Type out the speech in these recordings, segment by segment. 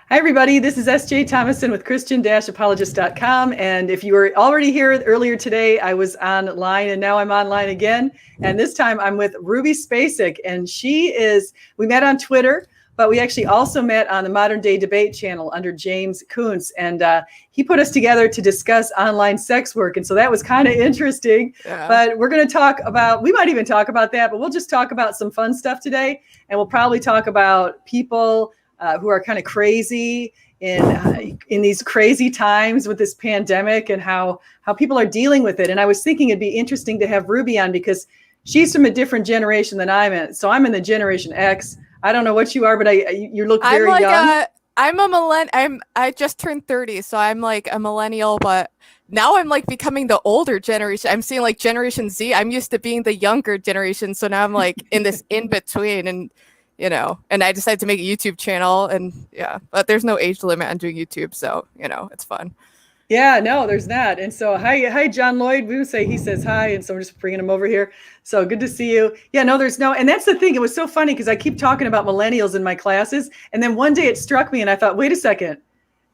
Hi, everybody. This is S.J. Thomason with Christian-Apologist.com. And if you were already here earlier today, I was online and now I'm online again. And this time I'm with Ruby Spacek. And we met on Twitter, but we actually also met on the Modern Day Debate channel under James Kuntz. And he put us together to discuss online sex work. And so that was kind of interesting. Yeah. But we're going to we might even talk about that, but we'll just talk about some fun stuff today. And we'll probably talk about people who are kind of crazy in these crazy times with this pandemic and how people are dealing with it. And I was thinking it'd be interesting to have Ruby on because she's from a different generation than I'm in. So I'm in the Generation X. I don't know what you are, but you look very young. I'm a millennial. I just turned 30, so I'm like a millennial, but now I'm like becoming the older generation. I'm seeing like Generation Z. I'm used to being the younger generation, so now I'm like in this in between, and and I decided to make a YouTube channel, and but there's no age limit on doing YouTube, so it's fun. Yeah, no, there's not. And so, hi, John Lloyd. We would say he says hi, and so we're just bringing him over here. So good to see you. Yeah, no, and that's the thing. It was so funny because I keep talking about millennials in my classes, and then one day it struck me, and I thought, wait a second,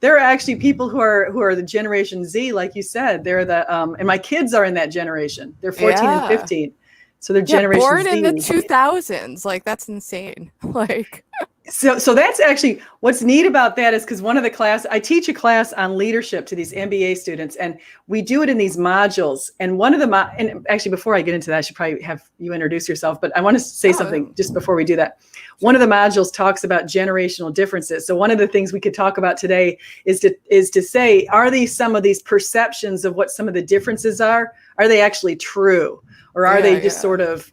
there are actually people who are the Generation Z, like you said. They're and my kids are in that generation. They're 14 and 15. So they're Generation born Z. in the 2000s. Like, that's insane. Like, so that's actually what's neat about that is because one of the I teach a class on leadership to these MBA students, and we do it in these modules. And one of the and actually, before I get into that, I should probably have you introduce yourself. But I want to say something just before we do that. One of the modules talks about generational differences. So one of the things we could talk about today is to say, are these some of these perceptions of what some of the differences are? Are they actually true? Or are they just sort of,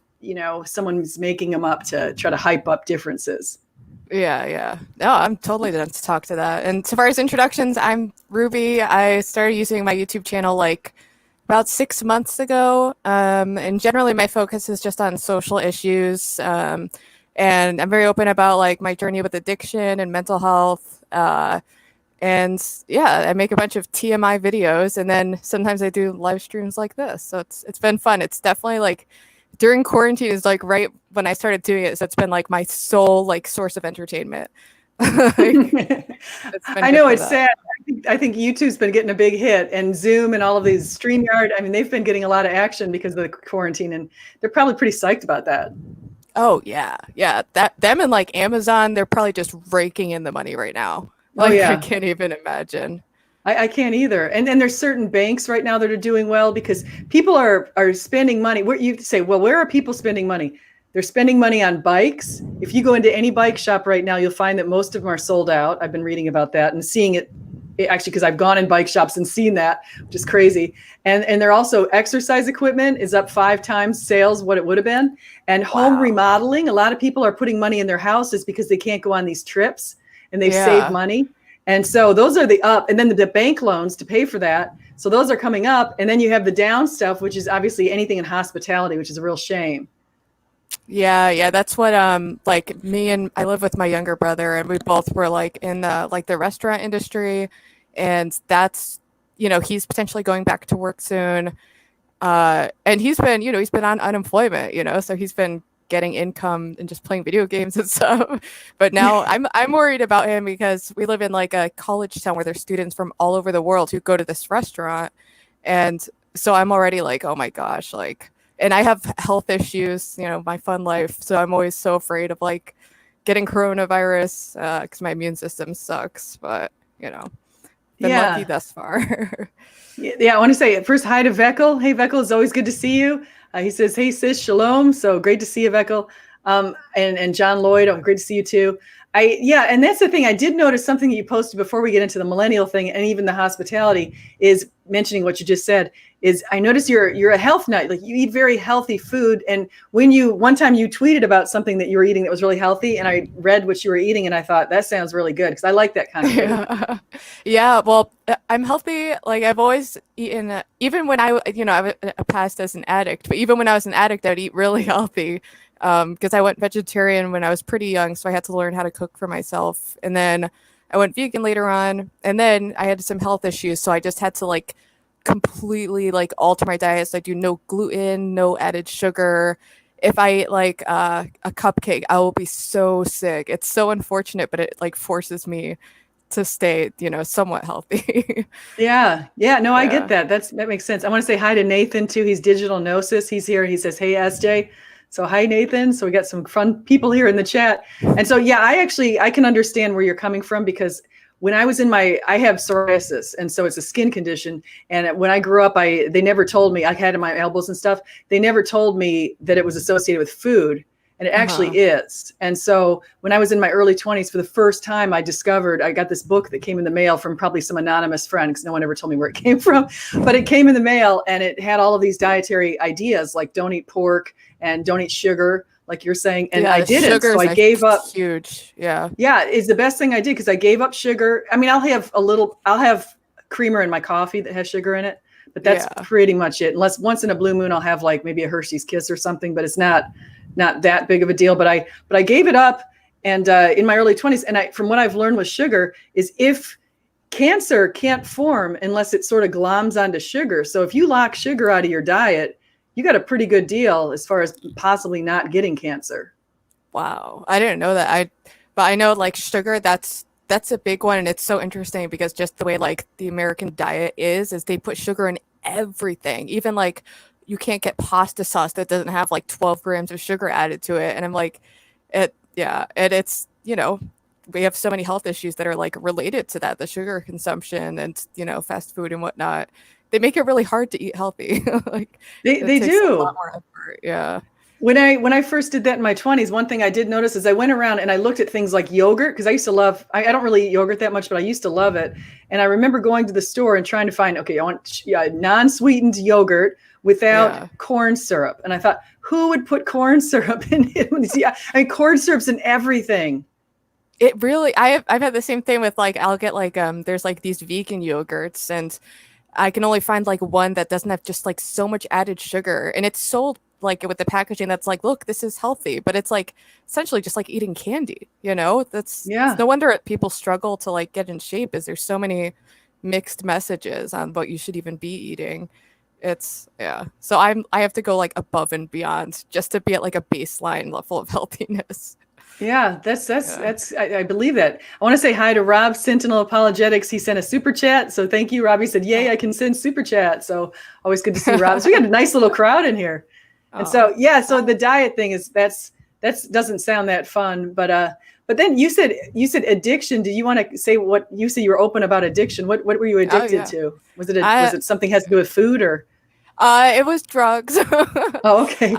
someone's making them up to try to hype up differences? Yeah. No, I'm totally down to talk to that. And so far as introductions, I'm Ruby. I started using my YouTube channel like about 6 months ago. And generally my focus is just on social issues. And I'm very open about like my journey with addiction and mental health. And I make a bunch of TMI videos, and then sometimes I do live streams like this. So it's been fun. It's definitely like during quarantine is like right when I started doing it. So it's been like my sole like source of entertainment. I know it's sad. I think YouTube's been getting a big hit, and Zoom and all of these StreamYard. I mean, they've been getting a lot of action because of the quarantine, and they're probably pretty psyched about that. Oh yeah. Them and like Amazon, they're probably just raking in the money right now. Like, I can't even imagine. I can't either. And then there's certain banks right now that are doing well because people are spending money. You say, well, where are people spending money? They're spending money on bikes. If you go into any bike shop right now, you'll find that most of them are sold out. I've been reading about that and seeing it actually because I've gone in bike shops and seen that, which is crazy. And they're also exercise equipment is up 5 times sales what it would have been. And home remodeling, a lot of people are putting money in their houses because they can't go on these trips. And they've saved money. And so those are the up, and then the bank loans to pay for that. So those are coming up. And then you have the down stuff, which is obviously anything in hospitality, which is a real shame. Yeah. That's what, like me and I live with my younger brother, and we both were like in the restaurant industry, and that's, he's potentially going back to work soon. And he's been on unemployment, so he's been getting income and just playing video games and stuff. But now I'm worried about him because we live in like a college town where there's students from all over the world who go to this restaurant. And so I'm already like, oh my gosh, like, and I have health issues, my fun life. So I'm always so afraid of like getting coronavirus because my immune system sucks. But, been lucky thus far. I want to say first hi to Veckel. Hey, Veckel, it's always good to see you. He says, hey, sis, shalom. So great to see you, Veckel. And John Lloyd, great to see you too. And that's the thing. I did notice something that you posted before we get into the millennial thing and even the hospitality is mentioning what you just said is I noticed you're a health nut. Like you eat very healthy food. And one time you tweeted about something that you were eating that was really healthy, and I read what you were eating and I thought that sounds really good because I like that kind of food. Yeah, well, I'm healthy. Like I've always eaten, even when I passed as an addict, but even when I was an addict, I'd eat really healthy. Because I went vegetarian when I was pretty young, so I had to learn how to cook for myself. And then I went vegan later on, and then I had some health issues, so I just had to like completely like alter my diet. So I do no gluten, no added sugar. If I eat like a cupcake, I will be so sick. It's so unfortunate, but it like forces me to stay, somewhat healthy. Yeah. Yeah. No, I Yeah. get that. That makes sense. I want to say hi to Nathan too. He's Digital Gnosis. He's here. He says, "Hey, SJ." So hi, Nathan. So we got some fun people here in the chat. And so, yeah, I can understand where you're coming from, because when I was I have psoriasis, and so it's a skin condition. And when I grew up, they never told me, I had it in my elbows and stuff. They never told me that it was associated with food. And it actually is. And so when I was in my early 20s, for the first time, I got this book that came in the mail from probably some anonymous friend, because no one ever told me where it came from. But it came in the mail, and it had all of these dietary ideas, like don't eat pork and don't eat sugar, like you're saying. And I didn't. So I gave up. Huge. Yeah. Yeah, it's the best thing I did, because I gave up sugar. I mean, I'll have creamer in my coffee that has sugar in it, but that's pretty much it. Unless once in a blue moon, I'll have like maybe a Hershey's Kiss or something, but it's not that big of a deal. But I gave it up. And in my early 20s, and from what I've learned with sugar is, if cancer can't form unless it sort of gloms onto sugar. So if you lock sugar out of your diet, you got a pretty good deal as far as possibly not getting cancer. Wow. I didn't know that. But I know like sugar, that's a big one. And it's so interesting because just the way like the American diet is they put sugar in everything. Even like you can't get pasta sauce that doesn't have like 12 grams of sugar added to it. And I'm like, and it's, we have so many health issues that are like related to that, the sugar consumption and, fast food and whatnot. They make it really hard to eat healthy. Like they do. A lot more effort. Yeah. When I first did that in my 20s, one thing I did notice is I went around and I looked at things like yogurt, because I used to love, I don't really eat yogurt that much, but I used to love it. And I remember going to the store and trying to find, okay, I want non-sweetened yogurt without corn syrup. And I thought, who would put corn syrup in it? I mean, corn syrup's in everything. It really, I've had the same thing with like, I'll get like, there's like these vegan yogurts, and I can only find like one that doesn't have just like so much added sugar, and it's sold like with the packaging that's like, look, this is healthy, but it's like essentially just like eating candy, it's no wonder people struggle to like get in shape, is there's so many mixed messages on what you should even be eating. So I have to go like above and beyond just to be at like a baseline level of healthiness. Yeah, I believe that. I want to say hi to Rob, Sentinel Apologetics. He sent a super chat. So thank you, Rob. He said, yay, I can send super chat. So always good to see Rob. So we got a nice little crowd in here. And so the diet thing that doesn't sound that fun, but then you said addiction. Do you want to say what you said? You were open about addiction. What were you addicted to? Was it something has to do with food, or? It was drugs. Oh, okay.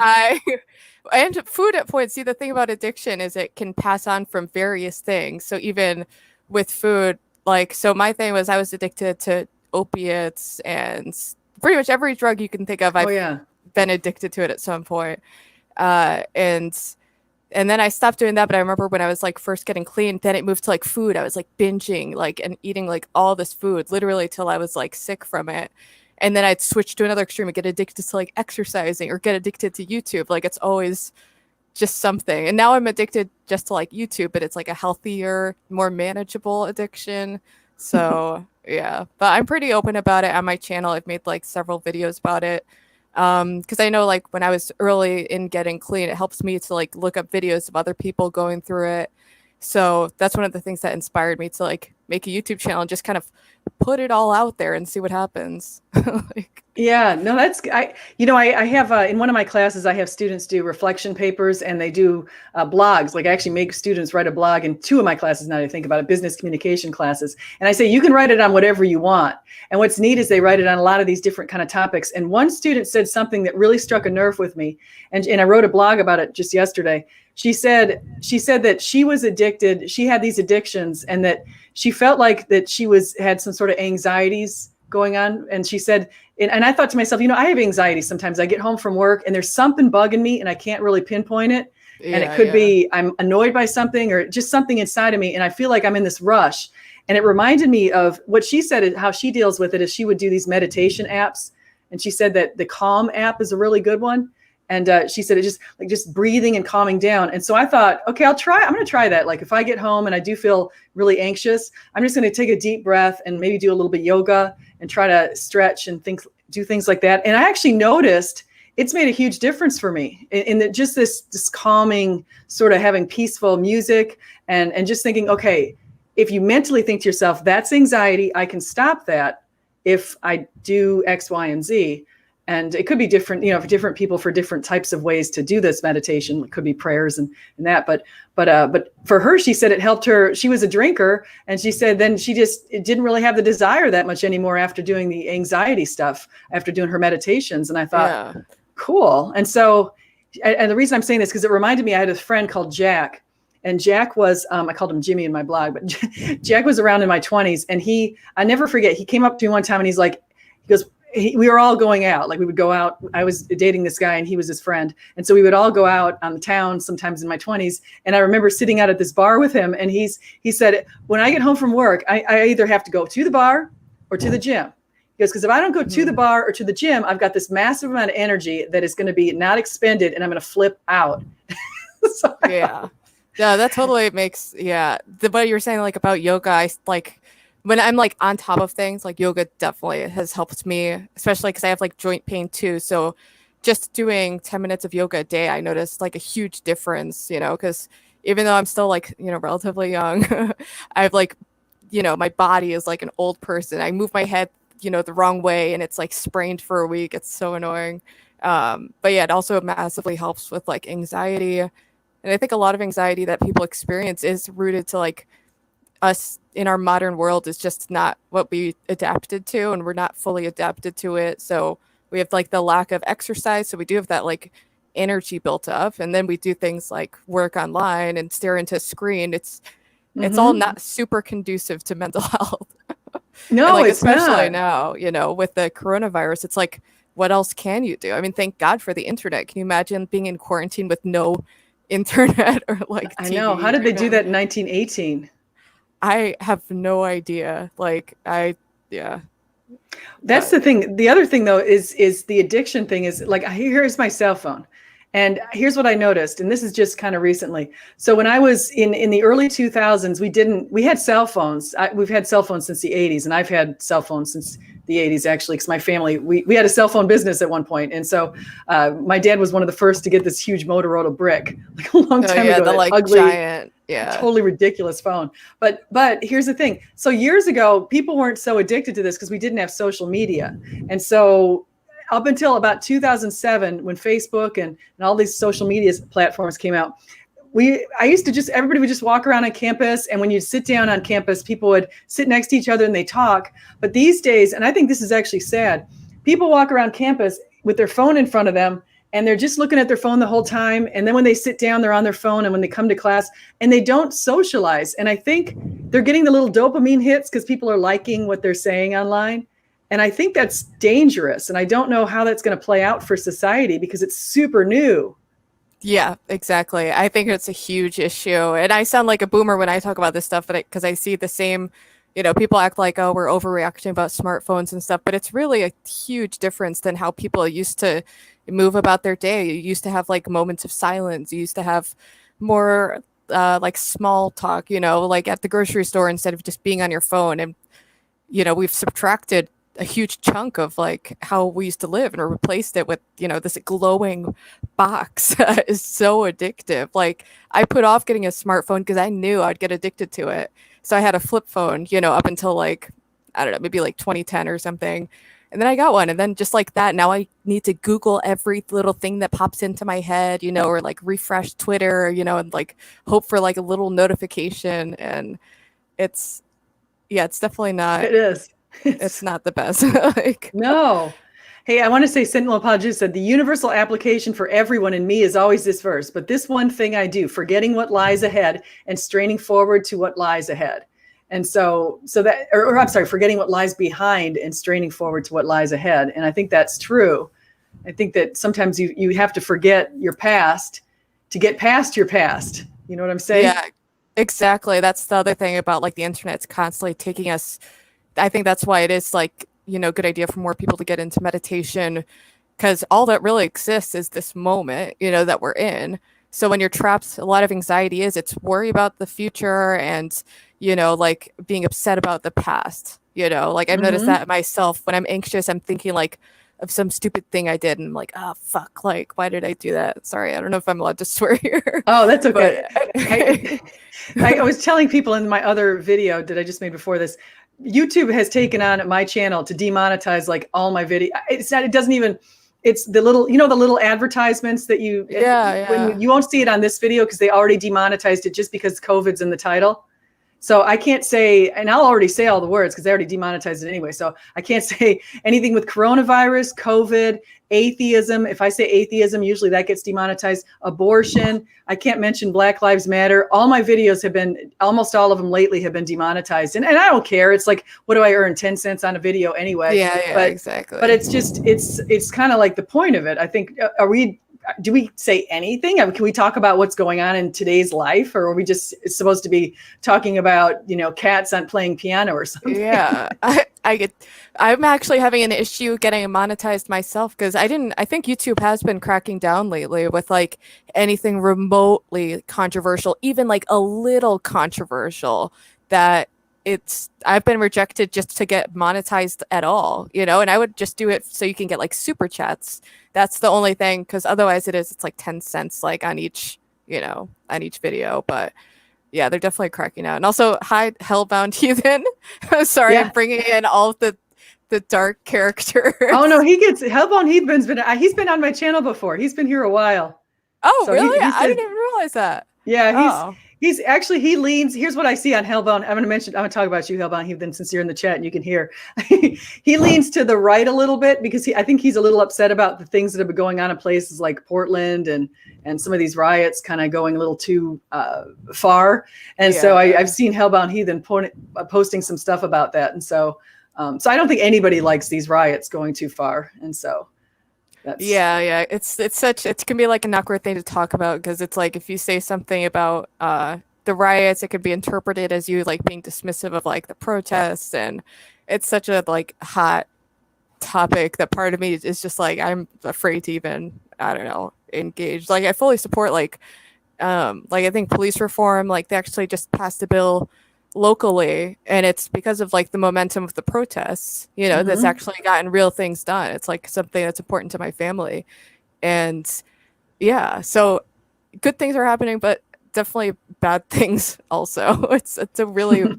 And food at points. See, the thing about addiction is it can pass on from various things. So even with food, like, so my thing was I was addicted to opiates and pretty much every drug you can think of. I've been addicted to it at some point. And then I stopped doing that. But I remember when I was like first getting clean, then it moved to like food. I was like binging like and eating like all this food literally till I was like sick from it. And then I'd switch to another extreme and get addicted to like exercising or get addicted to YouTube. Like it's always just something. And now I'm addicted just to like YouTube, but it's like a healthier, more manageable addiction. So yeah, but I'm pretty open about it on my channel. I've made like several videos about it. Because I know like when I was early in getting clean, it helps me to like look up videos of other people going through it. So that's one of the things that inspired me to like make a YouTube channel and just kind of put it all out there and see what happens. I have in one of my classes, I have students do reflection papers, and they do blogs. Like I actually make students write a blog in two of my classes. Now that I think about it, business communication classes. And I say, you can write it on whatever you want. And what's neat is they write it on a lot of these different kind of topics. And one student said something that really struck a nerve with me. And I wrote a blog about it just yesterday. She said that she was addicted. She had these addictions, and that she felt like that she had some sort of anxieties going on. And she said, and I thought to myself, I have anxiety sometimes. I get home from work and there's something bugging me and I can't really pinpoint it. And it could be I'm annoyed by something or just something inside of me. And I feel like I'm in this rush. And it reminded me of what she said, how she deals with it is she would do these meditation apps. And she said that the Calm app is a really good one. And she said it just breathing and calming down. And so I thought, okay, I'm going to try that. Like if I get home and I do feel really anxious, I'm just going to take a deep breath and maybe do a little bit of yoga and try to stretch and do things like that. And I actually noticed it's made a huge difference for me in that just this calming sort of having peaceful music and just thinking, okay, if you mentally think to yourself, that's anxiety, I can stop that if I do X, Y, and Z. And it could be different, for different people, for different types of ways to do this meditation. It could be prayers and that. But for her, she said it helped her. She was a drinker, and she said then she just didn't really have the desire that much anymore after doing the anxiety stuff, after doing her meditations. And I thought, cool. And so, and the reason I'm saying this, because it reminded me, I had a friend called Jack. And Jack was, I called him Jimmy in my blog, but Jack was around in my 20s. And I never forget, he came up to me one time and he goes, we were all going out. Like we would go out. I was dating this guy and he was his friend. And so we would all go out on the town sometimes in my 20s. And I remember sitting out at this bar with him. And he said, when I get home from work, I either have to go to the bar or to the gym. He goes, because if I don't go to the bar or to the gym, I've got this massive amount of energy that is going to be not expended and I'm going to flip out. So, yeah, that totally makes, what you're saying like about yoga, I like, when I'm like on top of things, like yoga definitely has helped me, especially because I have like joint pain too. So just doing 10 minutes of yoga a day, I noticed like a huge difference, because even though I'm still like, relatively young, I've like, my body is like an old person. I move my head, the wrong way and it's like sprained for a week. It's so annoying. But yeah, it also massively helps with like anxiety. And I think a lot of anxiety that people experience is rooted to like us in our modern world is just not what we adapted to, and we're not fully adapted to it. So we have like the lack of exercise. So we do have that like energy built up, and then we do things like work online and stare into a screen. It's all not super conducive to mental health. No, like, it's especially not. now, with the coronavirus, it's like, what else can you do? I mean, thank God for the internet. Can you imagine being in quarantine with no internet or like TV? I know. How did they do that in 1918? I have no idea. That's the thing. The other thing though is the addiction thing is like, here's my cell phone. And here's what I noticed, and this is just kind of recently. So when I was in the early 2000s, we had cell phones. We've had cell phones since the 80s, and I've had cell phones since the 80s actually, because my family, we had a cell phone business at one point. And so my dad was one of the first to get this huge Motorola brick like a long time ago. The like ugly, giant, totally ridiculous phone. But here's the thing. So years ago, people weren't so addicted to this because we didn't have social media. And so up until about 2007, when Facebook and all these social media platforms came out, everybody would just walk around on campus. And when you sit down on campus, people would sit next to each other and they talk. But these days, and I think this is actually sad, people walk around campus with their phone in front of them and they're just looking at their phone the whole time. And then when they sit down, they're on their phone. And when they come to class, and they don't socialize. And I think they're getting the little dopamine hits because people are liking what they're saying online. And I think that's dangerous. And I don't know how that's going to play out for society because it's super new. Yeah, exactly. I think it's a huge issue. And I sound like a boomer when I talk about this stuff, but because I see the same, people act like, oh, we're overreacting about smartphones and stuff. But it's really a huge difference than how people used to move about their day. You used to have like moments of silence. You used to have more like small talk, like at the grocery store instead of just being on your phone. And, we've subtracted a huge chunk of like how we used to live and replaced it with, this glowing box is so addictive. Like I put off getting a smartphone because I knew I'd get addicted to it. So I had a flip phone, up until like, I don't know, maybe like 2010 or something. And then I got one. And then just like that, now I need to Google every little thing that pops into my head, or like refresh Twitter, and like hope for like a little notification. And it's definitely not. It is. It's not the best. No. Hey, I want to say Sentinel Apologist said the universal application for everyone in me is always this verse, but this one thing I do, forgetting what lies ahead and straining forward to what lies ahead. And so that, or I'm sorry, forgetting what lies behind and straining forward to what lies ahead. And I think that's true. I think that sometimes you have to forget your past to get past your past. You know what I'm saying? Yeah, exactly. That's the other thing about like the internet's constantly taking us. I think that's why it is like, good idea for more people to get into meditation, because all that really exists is this moment, that we're in. So when you're trapped, a lot of anxiety it's worry about the future and, like being upset about the past, like I've noticed that myself. When I'm anxious, I'm thinking like, of some stupid thing I did, and I'm like, oh fuck, like why did I do that? Sorry, I don't know if I'm allowed to swear here. Oh, that's okay. But I was telling people in my other video that I just made before this, YouTube has taken on my channel to demonetize like all my video. It's not, it doesn't even, it's the little, the little advertisements that when you won't see it on this video because they already demonetized it just because COVID's in the title. So I can't say, and I'll already say all the words because they already demonetized it anyway. So I can't say anything with coronavirus, COVID, atheism. If I say atheism, usually that gets demonetized. Abortion. I can't mention Black Lives Matter. All my videos have been, almost all of them lately have been demonetized. And I don't care. It's like, what do I earn? 10 cents on a video anyway. Yeah, exactly. But it's just, it's kind of like the point of it. I think, do we say anything? I mean, can we talk about what's going on in today's life, or are we just supposed to be talking about, cats on playing piano or something? Yeah, I'm actually having an issue getting monetized myself because I think YouTube has been cracking down lately with like anything remotely controversial, even like a little controversial, that I've been rejected just to get monetized at all, and I would just do it so you can get like super chats. That's the only thing, because otherwise it's like 10 cents like on each video. But yeah, they're definitely cracking out. And also, hi, Hellbound Heathen. Sorry, yeah. I'm bringing in all of the dark characters. Oh no, Hellbound Heathen's he's been on my channel before. He's been here a while. Oh, so really? I didn't even realize that. Yeah, he's actually, he leans, here's what I see on Hellbound. I'm going to talk about you, Hellbound Heathen, since you're in the chat and you can hear. He leans to the right a little bit because I think he's a little upset about the things that have been going on in places like Portland and some of these riots kind of going a little too far. And so I've seen Hellbound Heathen posting some stuff about that. And so I don't think anybody likes these riots going too far. And so it can be like an awkward thing to talk about, because it's like if you say something about the riots, it could be interpreted as you like being dismissive of like the protests, and it's such a like hot topic that part of me is just like, I'm afraid to even, I don't know, engage. Like I fully support like I think police reform, like they actually just passed a bill locally, and it's because of like the momentum of the protests, that's actually gotten real things done. It's like something that's important to my family. And yeah, so good things are happening, but definitely bad things also. It's a really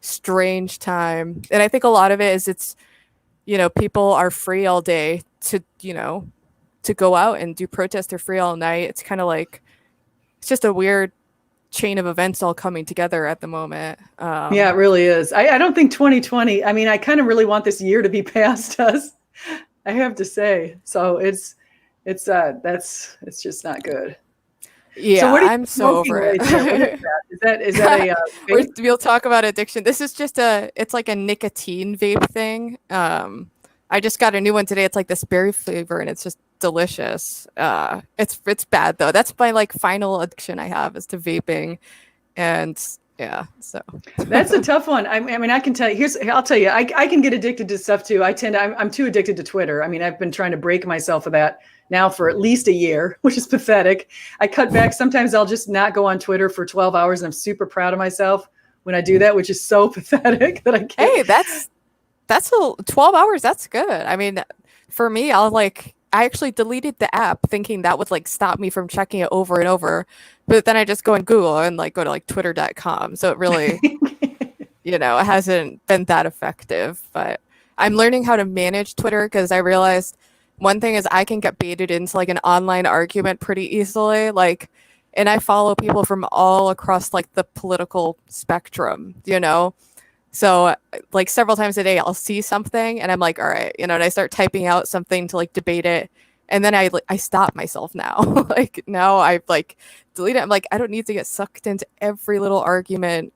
strange time. And I think a lot of it is it's people are free all day to go out and do protests. They're free all night. It's kind of like, it's just a weird chain of events all coming together at the moment. Yeah, it really is. I don't think 2020, I mean, I kind of really want this year to be past us, I have to say. So it's just not good. Yeah, so I'm so over it. Is that a we'll talk about addiction. This is just it's like a nicotine vape thing. I just got a new one today. It's like this berry flavor, and it's just delicious. It's bad though. That's my like final addiction I have, is to vaping. And yeah, so that's a tough one. I mean, I can tell you, I'll tell you, I can get addicted to stuff too. I'm too addicted to Twitter. I mean, I've been trying to break myself of that now for at least a year, which is pathetic. I cut back. Sometimes I'll just not go on Twitter for 12 hours, and I'm super proud of myself when I do that, which is so pathetic that I can't. Hey, that's 12 hours. That's good. I mean, for me, I actually deleted the app thinking that would like stop me from checking it over and over. But then I just go in Google and like go to like twitter.com. So it really, it hasn't been that effective. But I'm learning how to manage Twitter, because I realized one thing is I can get baited into like an online argument pretty easily. And I follow people from all across like the political spectrum, So like several times a day I'll see something and I'm like, all right, and I start typing out something to like debate it. And then I stop myself now. Like now I like delete it. I'm like, I don't need to get sucked into every little argument.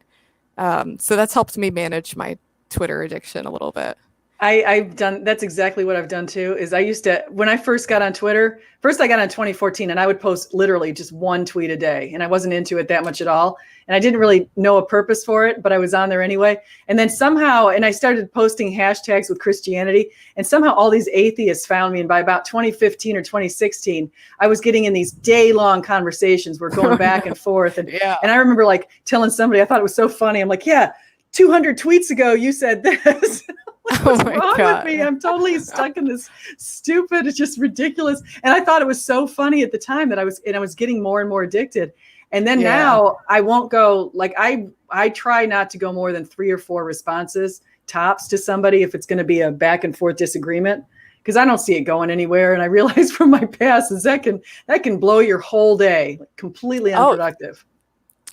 So that's helped me manage my Twitter addiction a little bit. That's exactly what I've done too, is I used to, when I first got on Twitter, I got on 2014, and I would post literally just one tweet a day, and I wasn't into it that much at all. And I didn't really know a purpose for it, but I was on there anyway. And then somehow, and I started posting hashtags with Christianity, and somehow all these atheists found me. And by about 2015 or 2016, I was getting in these day-long conversations. We're going back and forth. And, and I remember like telling somebody, I thought it was so funny. I'm like, yeah, 200 tweets ago, you said this. What's wrong with me? I'm totally stuck in this stupid, it's just ridiculous. And I thought it was so funny at the time that I was getting more and more addicted. And then now I won't go, like, I try not to go more than 3 or 4 responses tops to somebody if it's going to be a back and forth disagreement, because I don't see it going anywhere. And I realize from my past is that can blow your whole day, like, completely unproductive.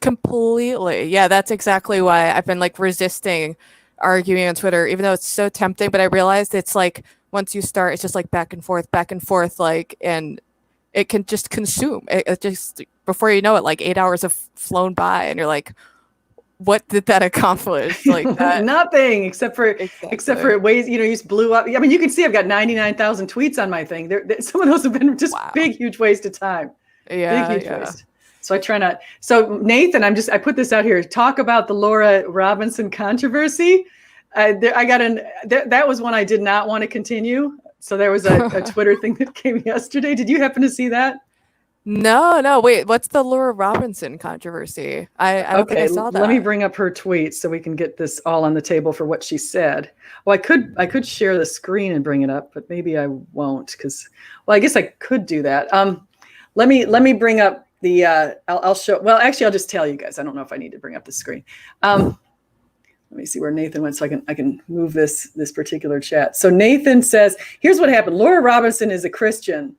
Completely. Yeah, that's exactly why I've been like resisting arguing on Twitter, even though it's so tempting. But I realized it's like once you start, it's just like back and forth, like, and it can just consume. It just, before you know it, like 8 hours have flown by, and you're like, what did that accomplish? Like that? Nothing, except for it weighs, you just blew up. I mean, you can see I've got 99,000 tweets on my thing. Some of those have been just big, huge waste of time. Yeah, big, huge waste. So I try not. So Nathan, I put this out here. Talk about the Laura Robinson controversy. That was one I did not want to continue. So there was a Twitter thing that came yesterday. Did you happen to see that? No. Wait, what's the Laura Robinson controversy? I don't think I saw that. Let me bring up her tweet so we can get this all on the table for what she said. Well, I could share the screen and bring it up, but maybe I won't because, well, I guess I could do that. Let me bring up the. I'll show. Well, actually, I'll just tell you guys. I don't know if I need to bring up the screen. Let me see where Nathan went so I can move this particular chat. So Nathan says, here's what happened. Laura Robinson is a Christian,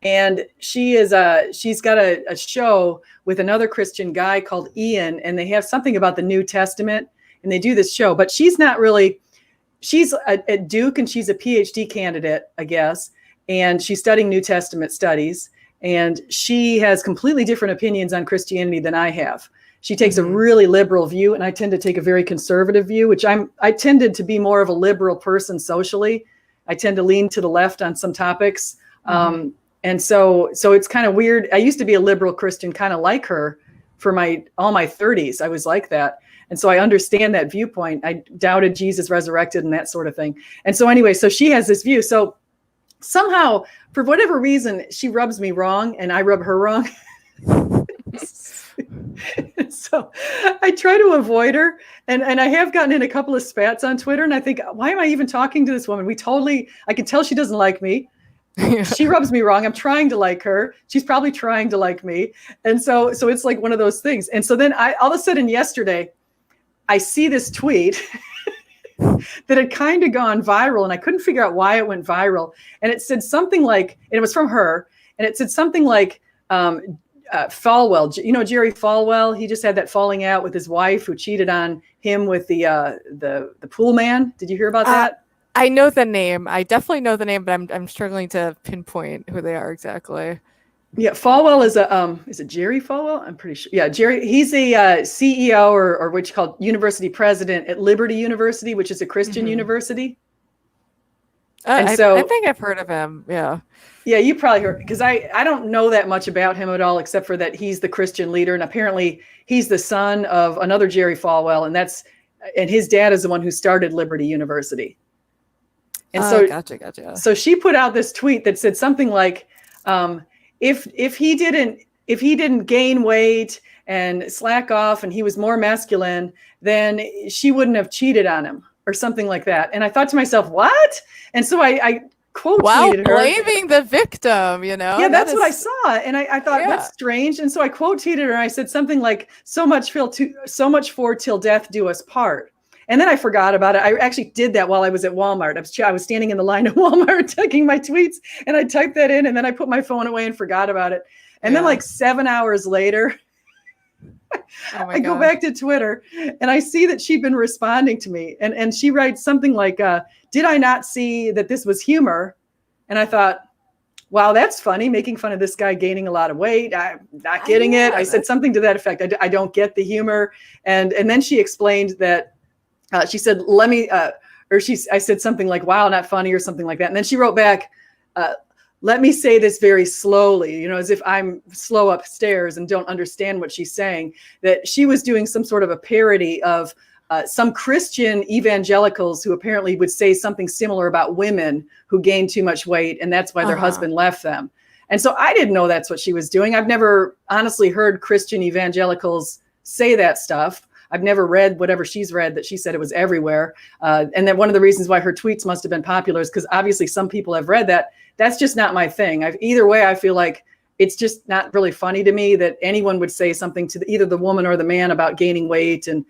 and she's got a show with another Christian guy called Ian, and they have something about the New Testament, and they do this show, but she's not really, she's at Duke and she's a PhD candidate, I guess, and she's studying New Testament studies, and she has completely different opinions on Christianity than I have. She takes a really liberal view, and I tend to take a very conservative view, which I tended to be more of a liberal person socially. I tend to lean to the left on some topics. And so it's kind of weird. I used to be a liberal Christian, kind of like her for all my 30s. I was like that. And so I understand that viewpoint. I doubted Jesus resurrected and that sort of thing. And so anyway, so she has this view. So somehow, for whatever reason, she rubs me wrong and I rub her wrong. So I try to avoid her, and I have gotten in a couple of spats on Twitter, and I think, why am I even talking to this woman? I can tell she doesn't like me. She rubs me wrong. I'm trying to like her. She's probably trying to like me. And so it's like one of those things. And so then all of a sudden yesterday, I see this tweet that had kind of gone viral, and I couldn't figure out why it went viral. And it said something like, and it was from her, and it said something like, Falwell, Jerry Falwell, he just had that falling out with his wife who cheated on him with the pool man. Did you hear about that? I know the name. I definitely know the name, but I'm struggling to pinpoint who they are exactly. Yeah, Falwell is it Jerry Falwell? I'm pretty sure. Yeah, Jerry. He's a CEO or what you call university president at Liberty University, which is a Christian university. I think I've heard of him. Yeah. Yeah, you probably heard, because I don't know that much about him at all, except for that he's the Christian leader, and apparently he's the son of another Jerry Falwell, and his dad is the one who started Liberty University. And gotcha. So she put out this tweet that said something like, if he didn't gain weight and slack off and he was more masculine, then she wouldn't have cheated on him, or something like that. And I thought to myself, what? And so I quote tweeted her. Blaming the victim, Yeah, that's what I saw. And I thought, that's strange. And so I quote tweeted her, and I said something like, so much for till death do us part. And then I forgot about it. I actually did that while I was at Walmart. I was standing in the line at Walmart checking my tweets, and I typed that in, and then I put my phone away and forgot about it. And then like 7 hours later, I go back to Twitter, and I see that she'd been responding to me. And she writes something like, did I not see that this was humor? And I thought, wow, that's funny, making fun of this guy gaining a lot of weight. I'm not getting it. I said something to that effect. I don't get the humor. And then she explained that, she said, I said something like, wow, not funny, or something like that. And then she wrote back, let me say this very slowly, as if I'm slow upstairs and don't understand what she's saying, that she was doing some sort of a parody of some Christian evangelicals who apparently would say something similar about women who gain too much weight, and that's why their husband left them. And so I didn't know that's what she was doing. I've never honestly heard Christian evangelicals say that stuff. I've never read whatever she's read that she said it was everywhere. And then one of the reasons why her tweets must have been popular is because obviously some people have read that. That's just not my thing. Either way, I feel like it's just not really funny to me that anyone would say something to either the woman or the man about gaining weight and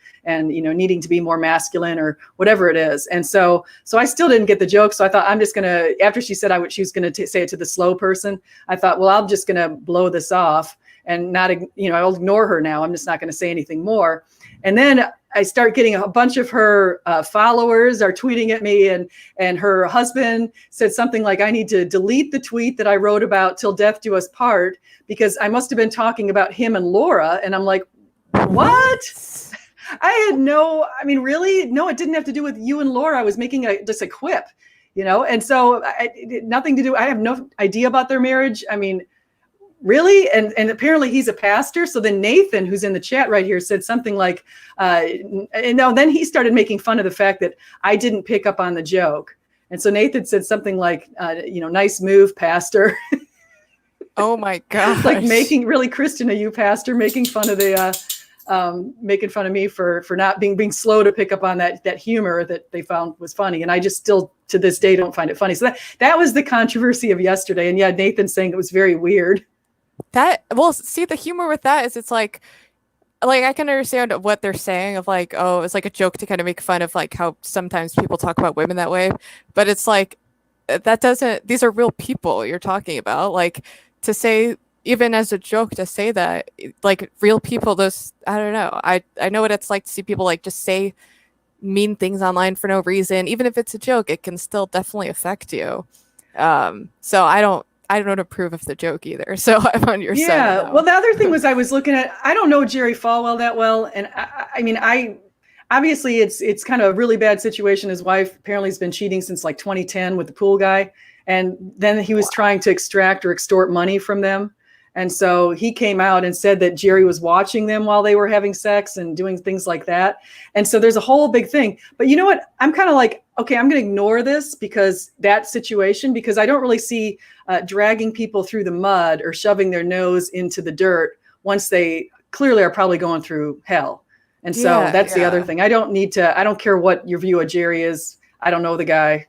needing to be more masculine or whatever it is. And so I still didn't get the joke. So I thought I'm just gonna, after she said she was gonna say it to the slow person, I thought, well, I'm just gonna blow this off and not, I'll ignore her now. I'm just not gonna say anything more. And then I start getting a bunch of her followers are tweeting at me, and her husband said something like, I need to delete the tweet that I wrote about "Till Death Do Us Part" because I must have been talking about him and Laura. And I'm like, what? I had really? No, it didn't have to do with you and Laura. I was making just a quip, and so nothing to do. I have no idea about their marriage. I mean, really? And apparently he's a pastor. So then Nathan, who's in the chat right here, said something like, then he started making fun of the fact that I didn't pick up on the joke. And so Nathan said something like, nice move, pastor. Oh my God. Like Christian, you pastor, making fun of making fun of me for not being slow to pick up on that humor that they found was funny. And I just still to this day don't find it funny. So that was the controversy of yesterday. And yeah, Nathan's saying it was very weird. See, the humor with that is it's like I can understand what they're saying of like, oh, it's like a joke to kind of make fun of like how sometimes people talk about women that way. But it's like, these are real people you're talking about. Like to say, even as a joke, to say that like real people, I don't know. I know what it's like to see people like just say mean things online for no reason. Even if it's a joke, it can still definitely affect you. So I don't approve of the joke either. So I'm on your side. Yeah. Well, the other thing was I was looking at, I don't know Jerry Falwell that well. And I obviously it's kind of a really bad situation. His wife apparently has been cheating since like 2010 with the pool guy. And then he was trying to extract or extort money from them. And so he came out and said that Jerry was watching them while they were having sex and doing things like that. And so there's a whole big thing. But you know what? I'm kind of like, okay, I'm going to ignore this because I don't really see dragging people through the mud or shoving their nose into the dirt once they clearly are probably going through hell. And so that's the other thing. I don't care what your view of Jerry is. I don't know the guy.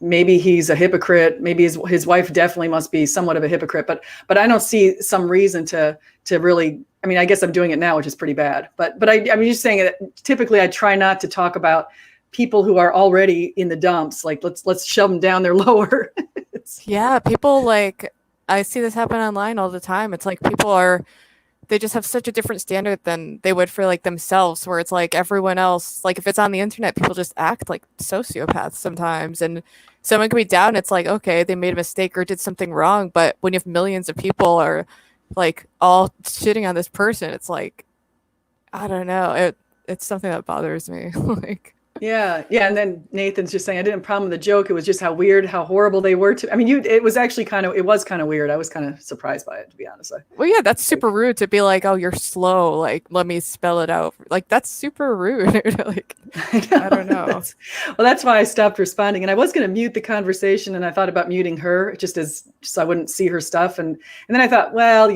Maybe he's a hypocrite. Maybe his wife definitely must be somewhat of a hypocrite, but I don't see some reason to really, I guess I'm doing it now, which is pretty bad, but I'm just saying that typically I try not to talk about people who are already in the dumps. Like let's shove them down there lower. Yeah. People I see this happen online all the time. It's like they just have such a different standard than they would for like themselves, where it's like everyone else, like if it's on the internet, people just act like sociopaths sometimes, and someone can be down. It's like, okay, they made a mistake or did something wrong. But when you have millions of people are like all shitting on this person, it's like, I don't know. It's something that bothers me. Yeah. And then Nathan's just saying, I didn't have a problem with the joke. It was just how weird, how horrible they were it was actually kind of weird. I was kind of surprised by it, to be honest. Well, yeah, that's super rude to be like, oh, you're slow. Like, let me spell it out. Like, that's super rude. I don't know. That's why I stopped responding. And I was going to mute the conversation, and I thought about muting her just so I wouldn't see her stuff. And then I thought, well,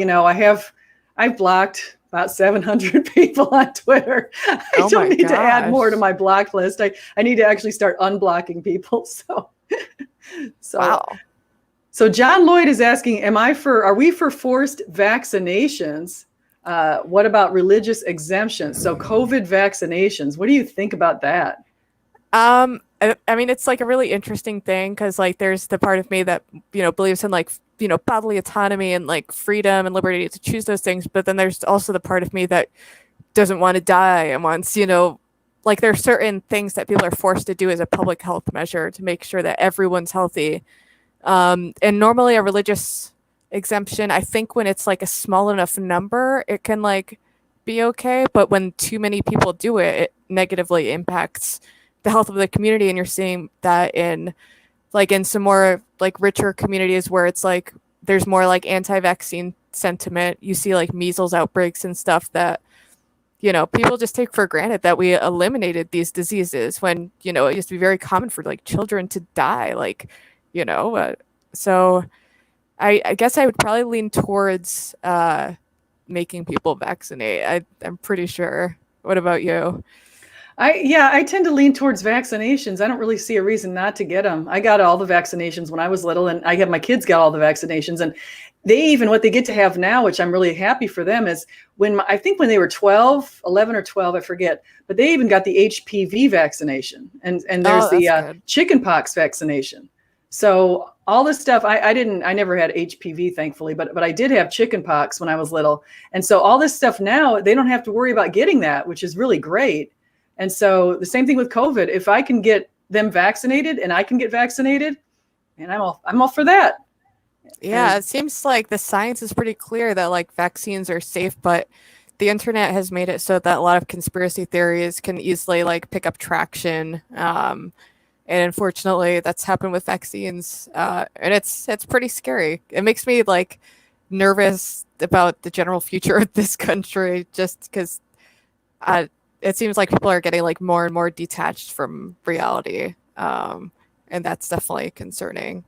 I've blocked about 700 people on Twitter. I don't need to add more to my block list. I need to actually start unblocking people. So wow. So John Lloyd is asking, are we for forced vaccinations? What about religious exemptions? So COVID vaccinations, what do you think about that? It's like a really interesting thing because like there's the part of me that, believes in like, bodily autonomy and like freedom and liberty to choose those things. But then there's also the part of me that doesn't want to die and wants, like there are certain things that people are forced to do as a public health measure to make sure that everyone's healthy. And normally a religious exemption, I think when it's like a small enough number, it can like be okay. But when too many people do it, it negatively impacts the health of the community. And you're seeing that in some more like richer communities where it's like there's more like anti-vaccine sentiment. You see like measles outbreaks and stuff that, people just take for granted that we eliminated these diseases when, it used to be very common for like children to die, so I guess I would probably lean towards making people vaccinate. I'm pretty sure. What about you? I tend to lean towards vaccinations. I don't really see a reason not to get them. I got all the vaccinations when I was little, and I have my kids got all the vaccinations. And they even, what they get to have now, which I'm really happy for them, is I think when they were 12, 11 or 12, I forget, but they even got the HPV vaccination, and there's the chickenpox vaccination. So all this stuff, I never had HPV, thankfully, but I did have chickenpox when I was little. And so all this stuff now, they don't have to worry about getting that, which is really great. And so the same thing with COVID. If I can get them vaccinated and I can get vaccinated, and I'm all for that. Yeah, it seems like the science is pretty clear that like vaccines are safe, but the internet has made it so that a lot of conspiracy theories can easily like pick up traction. And unfortunately, that's happened with vaccines, and it's pretty scary. It makes me like nervous about the general future of this country, just because it seems like people are getting like more and more detached from reality, and that's definitely concerning.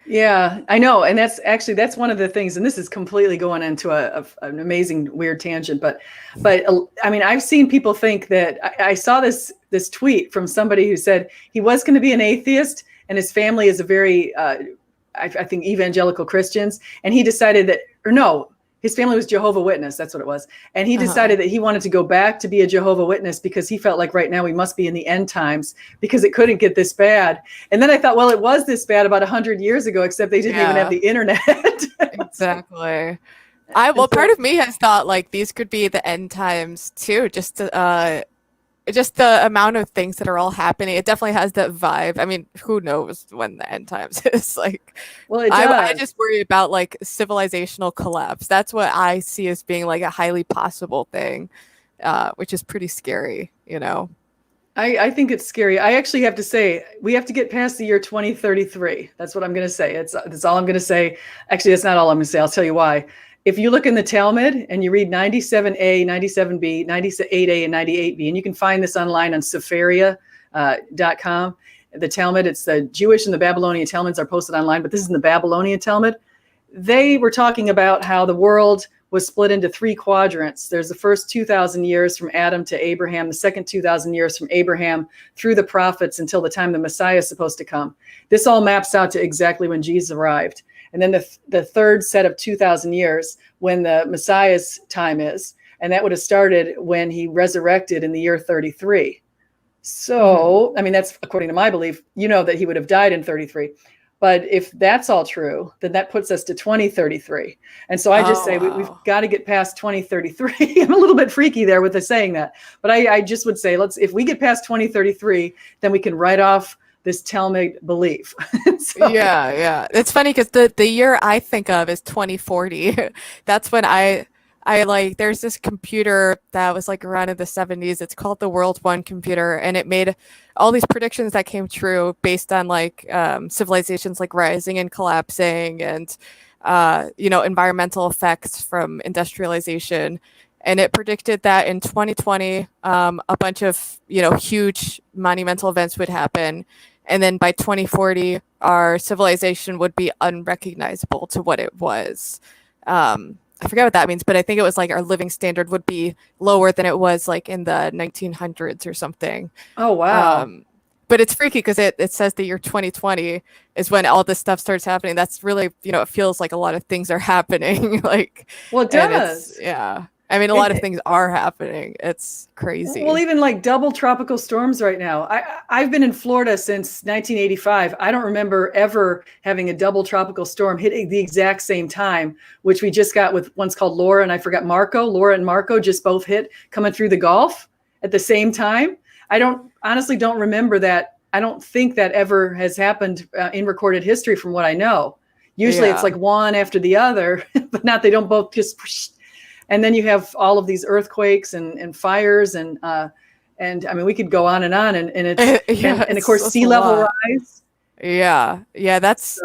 Yeah, I know. And that's one of the things, and this is completely going into an amazing weird tangent, but I mean, I've seen people think that I saw this tweet from somebody who said he was going to be an atheist and his family is a very I think evangelical Christians, and he decided that, or no, his family was Jehovah's Witness. That's what it was. And he decided that he wanted to go back to be a Jehovah's Witness because he felt like right now we must be in the end times because it couldn't get this bad. And then I thought, well, it was this bad about 100 years ago, except they didn't even have the internet. Exactly. Part of me has thought like these could be the end times too, just the amount of things that are all happening. It definitely has that vibe. I mean, who knows when the end times is? Like, well, I just worry about like civilizational collapse. That's what I see as being like a highly possible thing, which is pretty scary, you know? I think it's scary. I actually have to say, we have to get past the year 2033. That's what I'm going to say. That's all I'm going to say. Actually, that's not all I'm going to say. I'll tell you why. If you look in the Talmud and you read 97a, 97b, 98a, and 98b, and you can find this online on Sefaria.com. The Talmud, it's the Jewish and the Babylonian Talmuds are posted online, but this is in the Babylonian Talmud. They were talking about how the world was split into three quadrants. There's the first 2,000 years from Adam to Abraham, the second 2,000 years from Abraham through the prophets until the time the Messiah is supposed to come. This all maps out to exactly when Jesus arrived. And then the third set of 2,000 years when the Messiah's time is, and that would have started when he resurrected in the year 33. So, I mean, that's according to my belief, that he would have died in 33. But if that's all true, then that puts us to 2033. And so I just say we've got to get past 2033. I'm a little bit freaky there with the saying that, but I just would say, if we get past 2033, then we can write off this Talmud belief. Yeah. It's funny because the year I think of is 2040. That's when I like, there's this computer that was like around in the 70s. It's called the World One computer, and it made all these predictions that came true based on like civilizations like rising and collapsing and environmental effects from industrialization. And it predicted that in 2020, a bunch of huge monumental events would happen. And then by 2040, our civilization would be unrecognizable to what it was. I forget what that means, but I think it was like our living standard would be lower than it was like in the 1900s or something. Oh, wow. But it's freaky because it says the year 2020 is when all this stuff starts happening. That's really, it feels like a lot of things are happening. Like, well, it does. Yeah. I mean, a lot of things are happening. It's crazy. Well, even like double tropical storms right now. I've been in Florida since 1985. I don't remember ever having a double tropical storm hitting the exact same time, which we just got with one's called Laura and I forgot Marco. Laura and Marco just both hit coming through the Gulf at the same time. I honestly don't remember that. I don't think that ever has happened in recorded history from what I know. Usually it's like one after the other, but they don't both just. And then you have all of these earthquakes and fires and I mean we could go on and it's and of course sea level rise. Yeah, that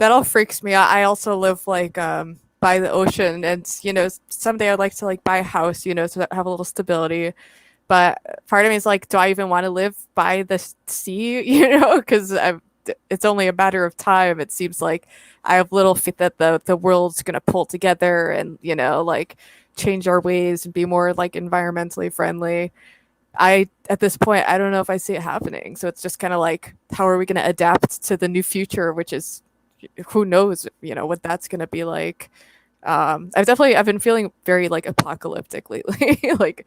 all freaks me out. I also live like by the ocean, and someday I'd like to like buy a house, to have a little stability. But part of me is like, do I even want to live by the sea? Because it's only a matter of time. It seems like I have little faith that the world's going to pull together and, like change our ways and be more like environmentally friendly. At this point, I don't know if I see it happening. So it's just kind of like, how are we going to adapt to the new future, which is, who knows, what that's going to be like. I've been feeling very like apocalyptic lately. Like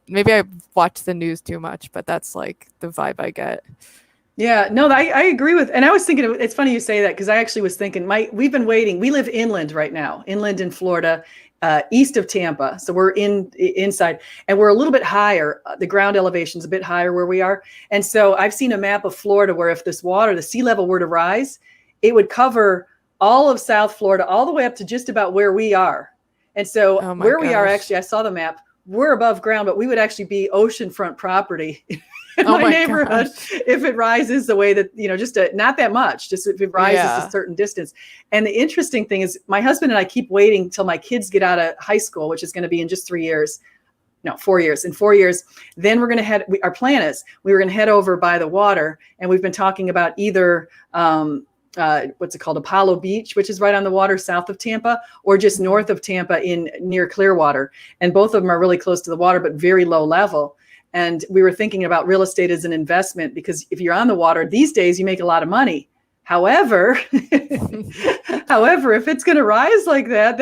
maybe I watch the news too much, but that's like the vibe I get. Yeah, no, I agree with, and I was thinking, it's funny you say that, because I actually was thinking, we've been waiting. We live inland right now, inland in Florida, east of Tampa. So we're inside, and we're a little bit higher. The ground elevation's a bit higher where we are. And so I've seen a map of Florida where if this water, the sea level were to rise, it would cover all of South Florida, all the way up to just about where we are. And so where we are, actually, I saw the map, we're above ground, but we would actually be oceanfront property in my neighborhood if it rises the way that, just not that much, just if it rises a certain distance. And the interesting thing is, my husband and I keep waiting till my kids get out of high school, which is going to be in just 3 years. No, 4 years. In 4 years, then we're going to our plan is we were going to head over by the water, and we've been talking about either what's it called, Apollo Beach, which is right on the water south of Tampa, or just north of Tampa near Clearwater. And both of them are really close to the water, but very low level. And we were thinking about real estate as an investment, because if you're on the water these days, you make a lot of money. However, if it's going to rise like that,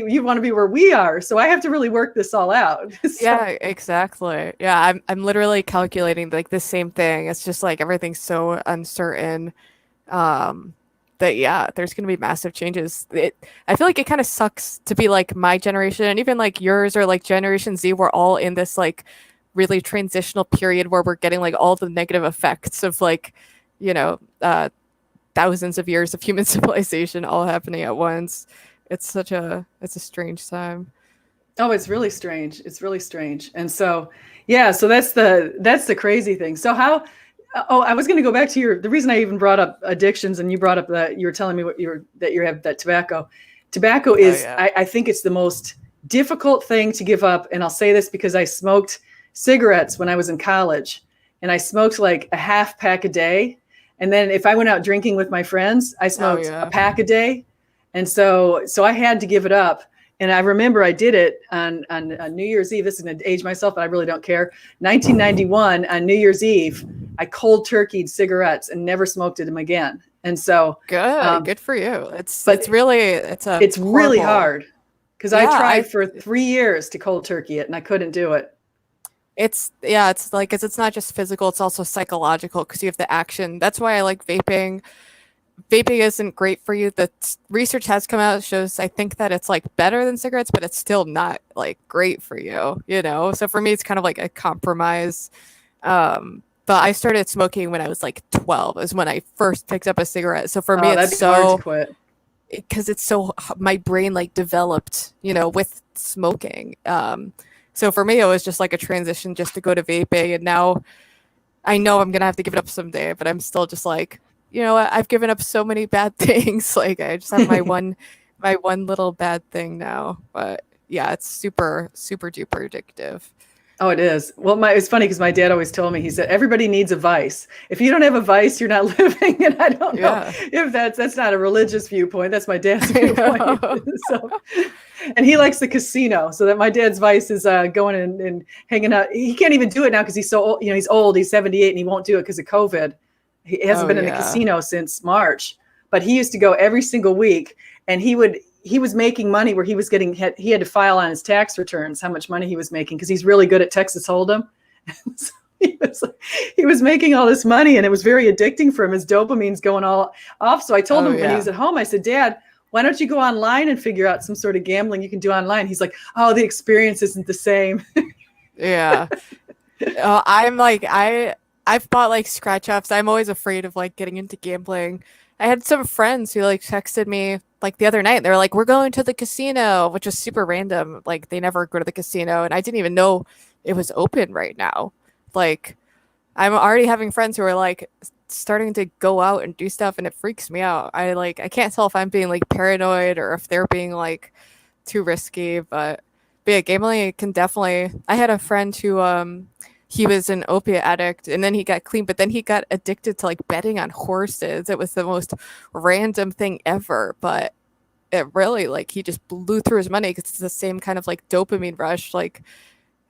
you want to be where we are. So I have to really work this all out. Yeah, exactly. Yeah, I'm literally calculating like the same thing. It's just like everything's so uncertain. That there's going to be massive changes. I feel like it kind of sucks to be like my generation, and even like yours or like Generation Z. We're all in this like really transitional period where we're getting like all the negative effects of like, thousands of years of human civilization all happening at once. It's a strange time. Oh, it's really strange. It's really strange. And so, so that's the crazy thing. So I was going to go back to the reason I even brought up addictions, and you brought up that you were telling me that you have that tobacco. Tobacco is, I think it's the most difficult thing to give up. And I'll say this because I smoked cigarettes when I was in college, and I smoked like a half pack a day. And then if I went out drinking with my friends, I smoked a pack a day. And so I had to give it up. And I remember I did it on New Year's Eve. This is going to age myself, but I really don't care. 1991 on New Year's Eve, I cold turkeyed cigarettes and never smoked them again. And so good for you. It's really hard, because I tried for 3 years to cold turkey it, and I couldn't do it. It's like, it's not just physical, it's also psychological, because you have the action. That's why I like vaping. Vaping isn't great for you. The research has come out, shows, I think, that it's like better than cigarettes, but it's still not like great for you, So for me, it's kind of like a compromise. But I started smoking when I was like 12, is when I first picked up a cigarette. So for me, it's so hard to quit, because it's so, my brain like developed, with smoking. So for me, it was just like a transition just to go to vaping. And now I know I'm going to have to give it up someday, but I'm still just like, I've given up so many bad things. Like I just have my one little bad thing now. But yeah, it's super, super duper addictive. Oh, it is. Well, it's funny because my dad always told me, he said, everybody needs a vice. If you don't have a vice, you're not living. And I don't know if that's not a religious viewpoint. That's my dad's viewpoint. And he likes the casino. So that my dad's vice is going and hanging out. He can't even do it now because he's so old. He's old. He's 78 and he won't do it because of COVID. He hasn't been in a casino since March. But he used to go every single week, and he was making money where he had to file on his tax returns how much money he was making, because he's really good at Texas Hold'em. So he was making all this money, and it was very addicting for him. His dopamine's going all off. So I told him when he was at home, I said, Dad, why don't you go online and figure out some sort of gambling you can do online? He's like, oh, the experience isn't the same. Yeah. I'm like, I've bought like scratch offs. I'm always afraid of like getting into gambling. I had some friends who like texted me like the other night. They were like, we're going to the casino, which was super random. Like they never go to the casino, and I didn't even know it was open right now. Like I'm already having friends who are like starting to go out and do stuff, and it freaks me out. I can't tell if I'm being like paranoid or if they're being like too risky, but yeah, gambling can definitely. I had a friend who he was an opiate addict, and then he got clean, but then he got addicted to like betting on horses. It was the most random thing ever, but it really, like, he just blew through his money because it's the same kind of like dopamine rush. Like,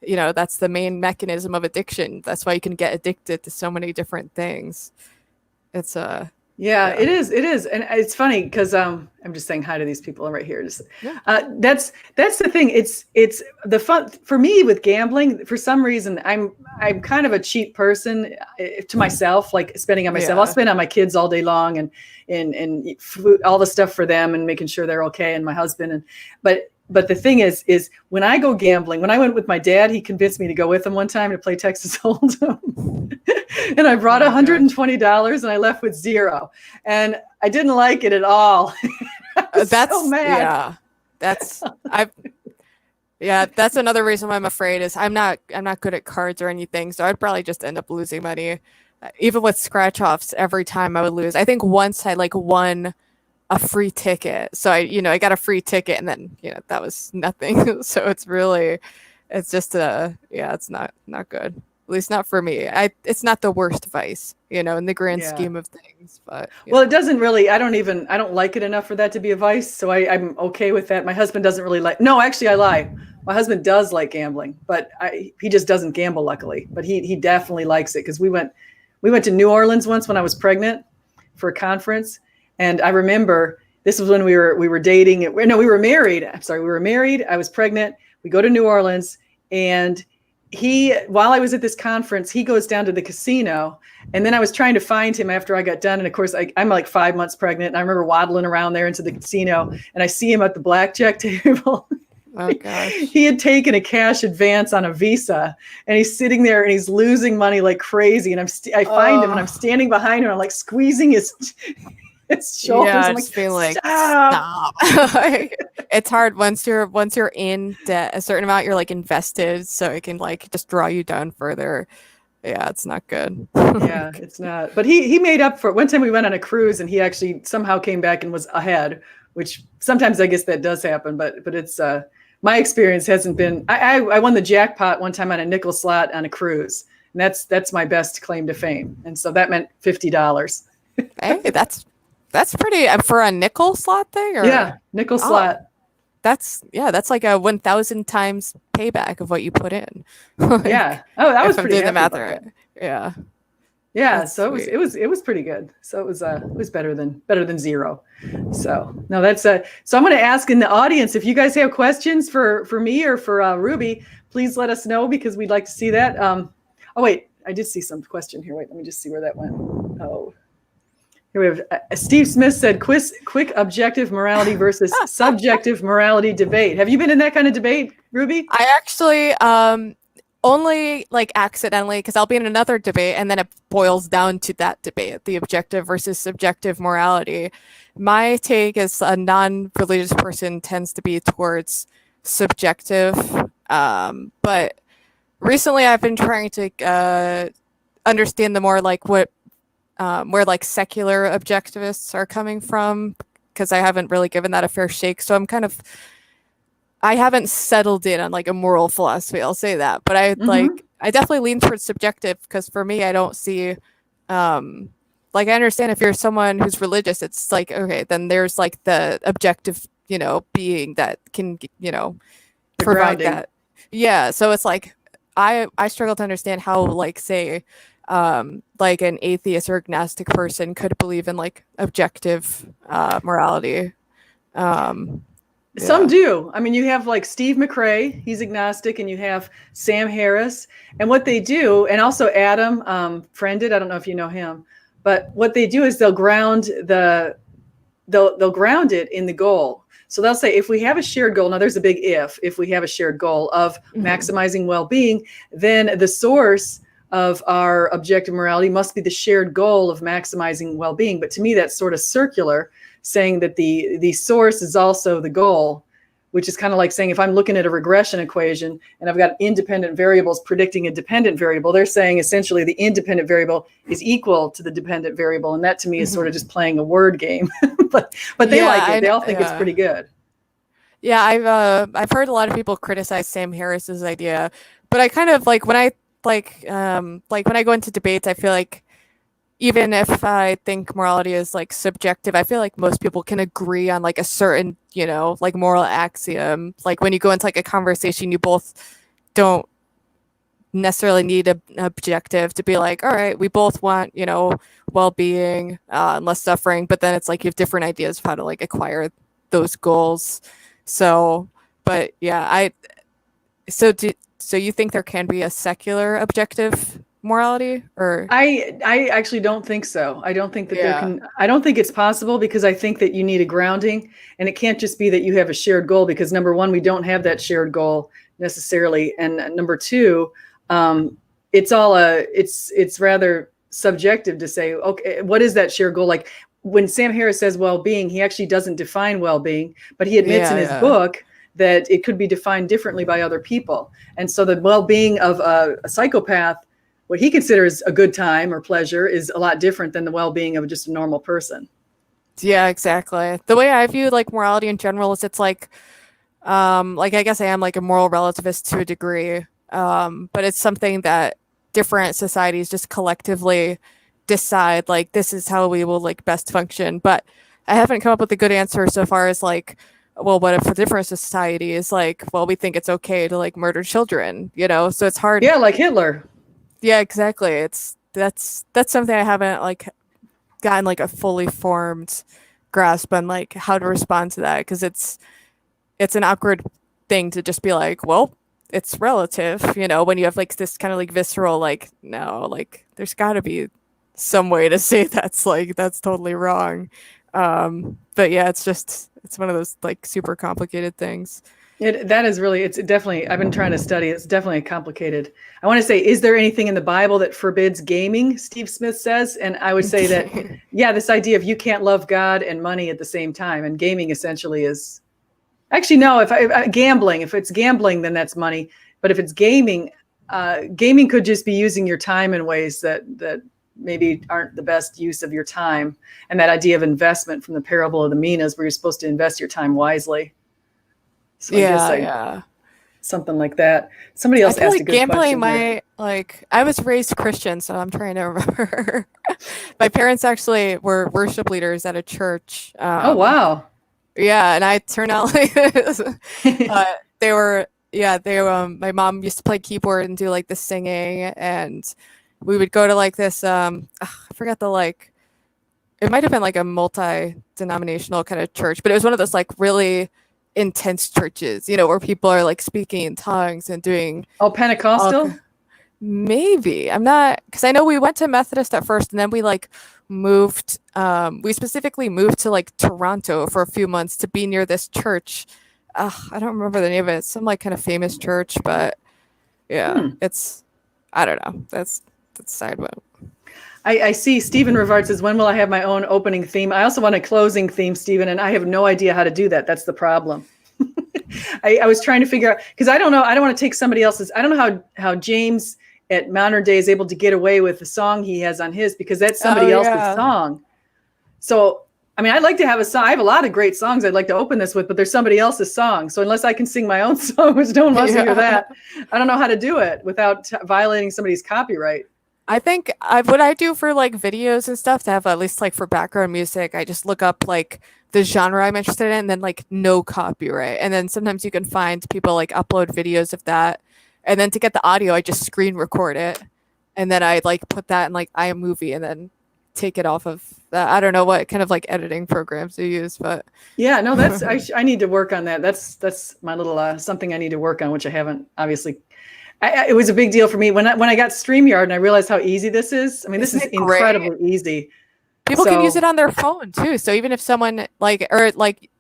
you know, that's the main mechanism of addiction. That's why you can get addicted to so many different things. It's Yeah, it is. It is. And it's funny because I'm just saying hi to these people right here. Just that's the thing. It's the fun for me with gambling. For some reason, I'm kind of a cheap person to myself, like spending on myself. I'll spend on my kids all day long and food, all the stuff for them and making sure they're okay, and my husband. And but the thing is when I go gambling, when I went with my dad, he convinced me to go with him one time to play Texas Hold'em. And I brought $120 and I left with $0. And I didn't like it at all. That's so mad. That's another reason why I'm afraid is I'm not good at cards or anything. So I'd probably just end up losing money. Even with scratch offs, every time I would lose. I think once I like won a free ticket. So I got a free ticket and then, that was nothing. So it's just it's not good. At least not for me. It's not the worst vice, in the grand scheme of things. But well, it doesn't really. I don't like it enough for that to be a vice. So I'm okay with that. My husband doesn't really like. No, actually, I lie. My husband does like gambling, but he just doesn't gamble, luckily. But he definitely likes it because we went to New Orleans once when I was pregnant for a conference, and I remember this was when we were dating. No, we were married. I'm sorry, we were married. I was pregnant. We go to New Orleans, and while I was at this conference, he goes down to the casino, and then I was trying to find him after I got done. And of course, I'm like 5 months pregnant, and I remember waddling around there into the casino, and I see him at the blackjack table. Oh gosh! He had taken a cash advance on a Visa, and he's sitting there and he's losing money like crazy. And I find him, and I'm standing behind him, and I'm like squeezing his shoulders. Yeah, I'm just being like, stop. It's hard once you're in debt a certain amount, you're like invested, so it can like just draw you down further. Yeah, it's not good. Yeah, it's not. But he made up for it. One time we went on a cruise and he actually somehow came back and was ahead, which sometimes I guess that does happen, but it's my experience hasn't been. I won the jackpot one time on a nickel slot on a cruise, and that's my best claim to fame. And so that meant $50. Hey, that's pretty for a nickel slot thing, or yeah, nickel slot. That's like a 1,000 times payback of what you put in. Yeah. Oh, that was pretty. Doing the math right. Yeah. Yeah. That's so sweet. it was pretty good. So it was better than zero. So no, that's so I'm going to ask in the audience if you guys have questions for me or for Ruby, please let us know because we'd like to see that. Oh wait, I did see some question here. Wait, let me just see where that went. Oh. Here we have Steve Smith said, quick objective morality versus subjective morality debate. Have you been in that kind of debate, Ruby? I actually only like accidentally, because I'll be in another debate and then it boils down to that debate, the objective versus subjective morality. My take as a non-religious person tends to be towards subjective. But recently I've been trying to understand the more like where like secular objectivists are coming from, because I haven't really given that a fair shake. So I haven't settled in on like a moral philosophy, I'll say that. But I definitely lean towards subjective, because for me, I don't see like I understand if you're someone who's religious, it's like, okay, then there's like the objective, being that can, provide that. Yeah. So it's like I struggle to understand how like say like an atheist or agnostic person could believe in like objective morality. Some do. I mean, you have like Steve McRae, he's agnostic, and you have Sam Harris, and what they do, and also Adam Friended, I don't know if you know him, but what they do is they'll ground it in the goal. So they'll say, if we have a shared goal, now there's a big if we have a shared goal of maximizing well-being, then the source of our objective morality must be the shared goal of maximizing well-being. But to me, that's sort of circular, saying that the source is also the goal, which is kind of like saying if I'm looking at a regression equation and I've got independent variables predicting a dependent variable, they're saying essentially the independent variable is equal to the dependent variable. And that to me is sort of just playing a word game. but they like it. They all think it's pretty good. Yeah, I've heard a lot of people criticize Sam Harris's idea, but I kind of like when I when I go into debates, I feel like even if I think morality is like subjective, I feel like most people can agree on like a certain, like moral axiom. Like when you go into like a conversation, you both don't necessarily need an objective to be like, all right, we both want, well-being, and less suffering, but then it's like you have different ideas of how to like acquire those goals. So, but yeah, so you think there can be a secular objective morality, or I actually don't think so. I don't think that yeah, I don't think it's possible, because I think that you need a grounding, and it can't just be that you have a shared goal, because number one, we don't have that shared goal necessarily. And number two, it's rather subjective to say, okay, what is that shared goal? Like when Sam Harris says well-being, he actually doesn't define well-being, but he admits in his book that it could be defined differently by other people. And so the well-being of a psychopath, what he considers a good time or pleasure, is a lot different than the well-being of just a normal person. Yeah, exactly. The way I view like morality in general is it's like I guess I am like a moral relativist to a degree. But it's something that different societies just collectively decide like this is how we will like best function. But I haven't come up with a good answer so far as like, well, what if a different society is like, well, we think it's okay to like murder children, So it's hard. Yeah, like Hitler. Yeah, exactly. That's something I haven't like gotten like a fully formed grasp on like how to respond to that, because it's an awkward thing to just be like, well, it's relative, when you have like this kind of like visceral, like, no, like there's got to be some way to say that's totally wrong. But yeah, it's one of those like super complicated things. It's definitely, I've been trying to study. It's definitely complicated. I want to say, is there anything in the Bible that forbids gaming? Steve Smith says. And I would say that, yeah, this idea of you can't love God and money at the same time. And gaming essentially is, actually, no, if it's gambling, then that's money. But if it's gaming, gaming could just be using your time in ways that maybe aren't the best use of your time. And that idea of investment from the parable of the minas, where you're supposed to invest your time wisely. So Yeah. Something like that. Somebody else asked like a good gambling question. I was raised Christian, so I'm trying to remember. My parents actually were worship leaders at a church. Oh, wow. Yeah, and I turned out like this. They were, my mom used to play keyboard and do like the singing, and we would go to like this, I forgot it might have been like a multi-denominational kind of church, but it was one of those like really intense churches, where people are like speaking in tongues and doing. Oh, Pentecostal? Maybe. I'm not, because I know we went to Methodist at first, and then we like moved, we specifically moved to like Toronto for a few months to be near this church. I don't remember the name of it. It's some like kind of famous church, but yeah, it's, I don't know. That's side note. I see Stephen Rivard says, when will I have my own opening theme? I also want a closing theme, Stephen, and I have no idea how to do that. That's the problem. I was trying to figure out, because I don't know. I don't want to take somebody else's. I don't know how James at modern day is able to get away with the song he has on his, because that's somebody else's song. So, I mean, I'd like to have a song. I have a lot of great songs I'd like to open this with, but there's somebody else's song. So unless I can sing my own song, which no one wants to hear that, I don't know how to do it without violating somebody's copyright. I think what I do for like videos and stuff, to have at least like for background music, I just look up like the genre I'm interested in, and then like no copyright. And then sometimes you can find people like upload videos of that. And then to get the audio, I just screen record it. And then I like put that in like iMovie and then take it off of that. I don't know what kind of like editing programs you use, but yeah, no, that's, I need to work on that. That's my little, something I need to work on, which I haven't obviously. It was a big deal for me when I got StreamYard and I realized how easy this is. I mean, this is incredibly easy. People can use it on their phone too. So even if someone or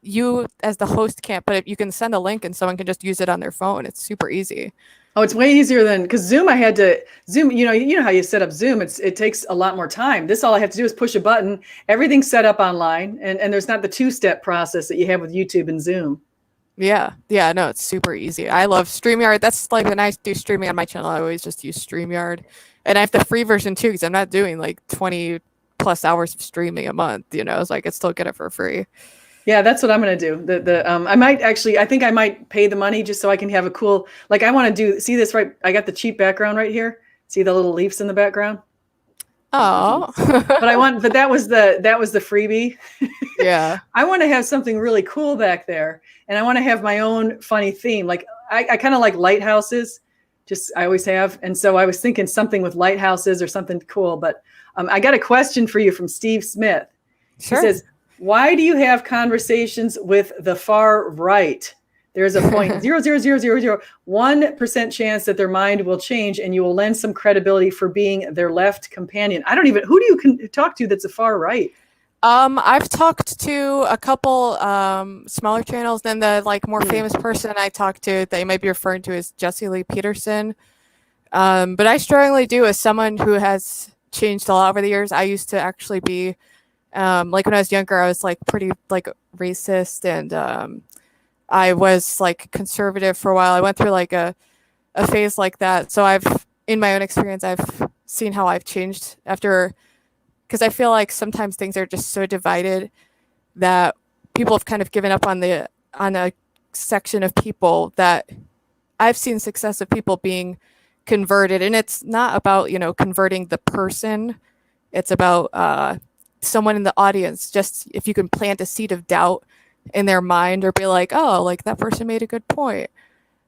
you as the host can't, but if you can send a link and someone can just use it on their phone, it's super easy. Oh, it's way easier than, because Zoom, I had to Zoom, you know how you set up Zoom. It takes a lot more time. This, all I have to do is push a button. Everything's set up online, and there's not the two-step process that you have with YouTube and Zoom. Yeah, no, it's super easy. I love StreamYard. That's like when I do streaming on my channel, I always just use StreamYard. And I have the free version too, because I'm not doing like 20 plus hours of streaming a month, so I could still get it for free. Yeah, that's what I'm going to do. I think I might pay the money just so I can have a cool, I want to see this right. I got the cheap background right here. See the little leaves in the background? Oh. But that was the freebie. Yeah. I want to have something really cool back there, and I want to have my own funny theme. Like I kind of like lighthouses, just I always have, and so I was thinking something with lighthouses or something cool. But I got a question for you from Steve Smith. Sure. He says, "Why do you have conversations with the far right? There's a 0.00001% chance that their mind will change, and you will lend some credibility for being their left companion." I don't even. Who do you talk to that's a far right? I've talked to a couple smaller channels. Then the like more famous person I talked to that you might be referring to is Jesse Lee Peterson. But I strongly do, as someone who has changed a lot over the years. I used to actually be like when I was younger, I was like pretty like racist, and I was like conservative for a while. I went through like a phase like that. So in my own experience, I've seen how I've changed after. Because I feel like sometimes things are just so divided that people have kind of given up on a section of people that I've seen success of people being converted. And it's not about, converting the person. It's about someone in the audience. Just if you can plant a seed of doubt in their mind or be like, oh, like that person made a good point.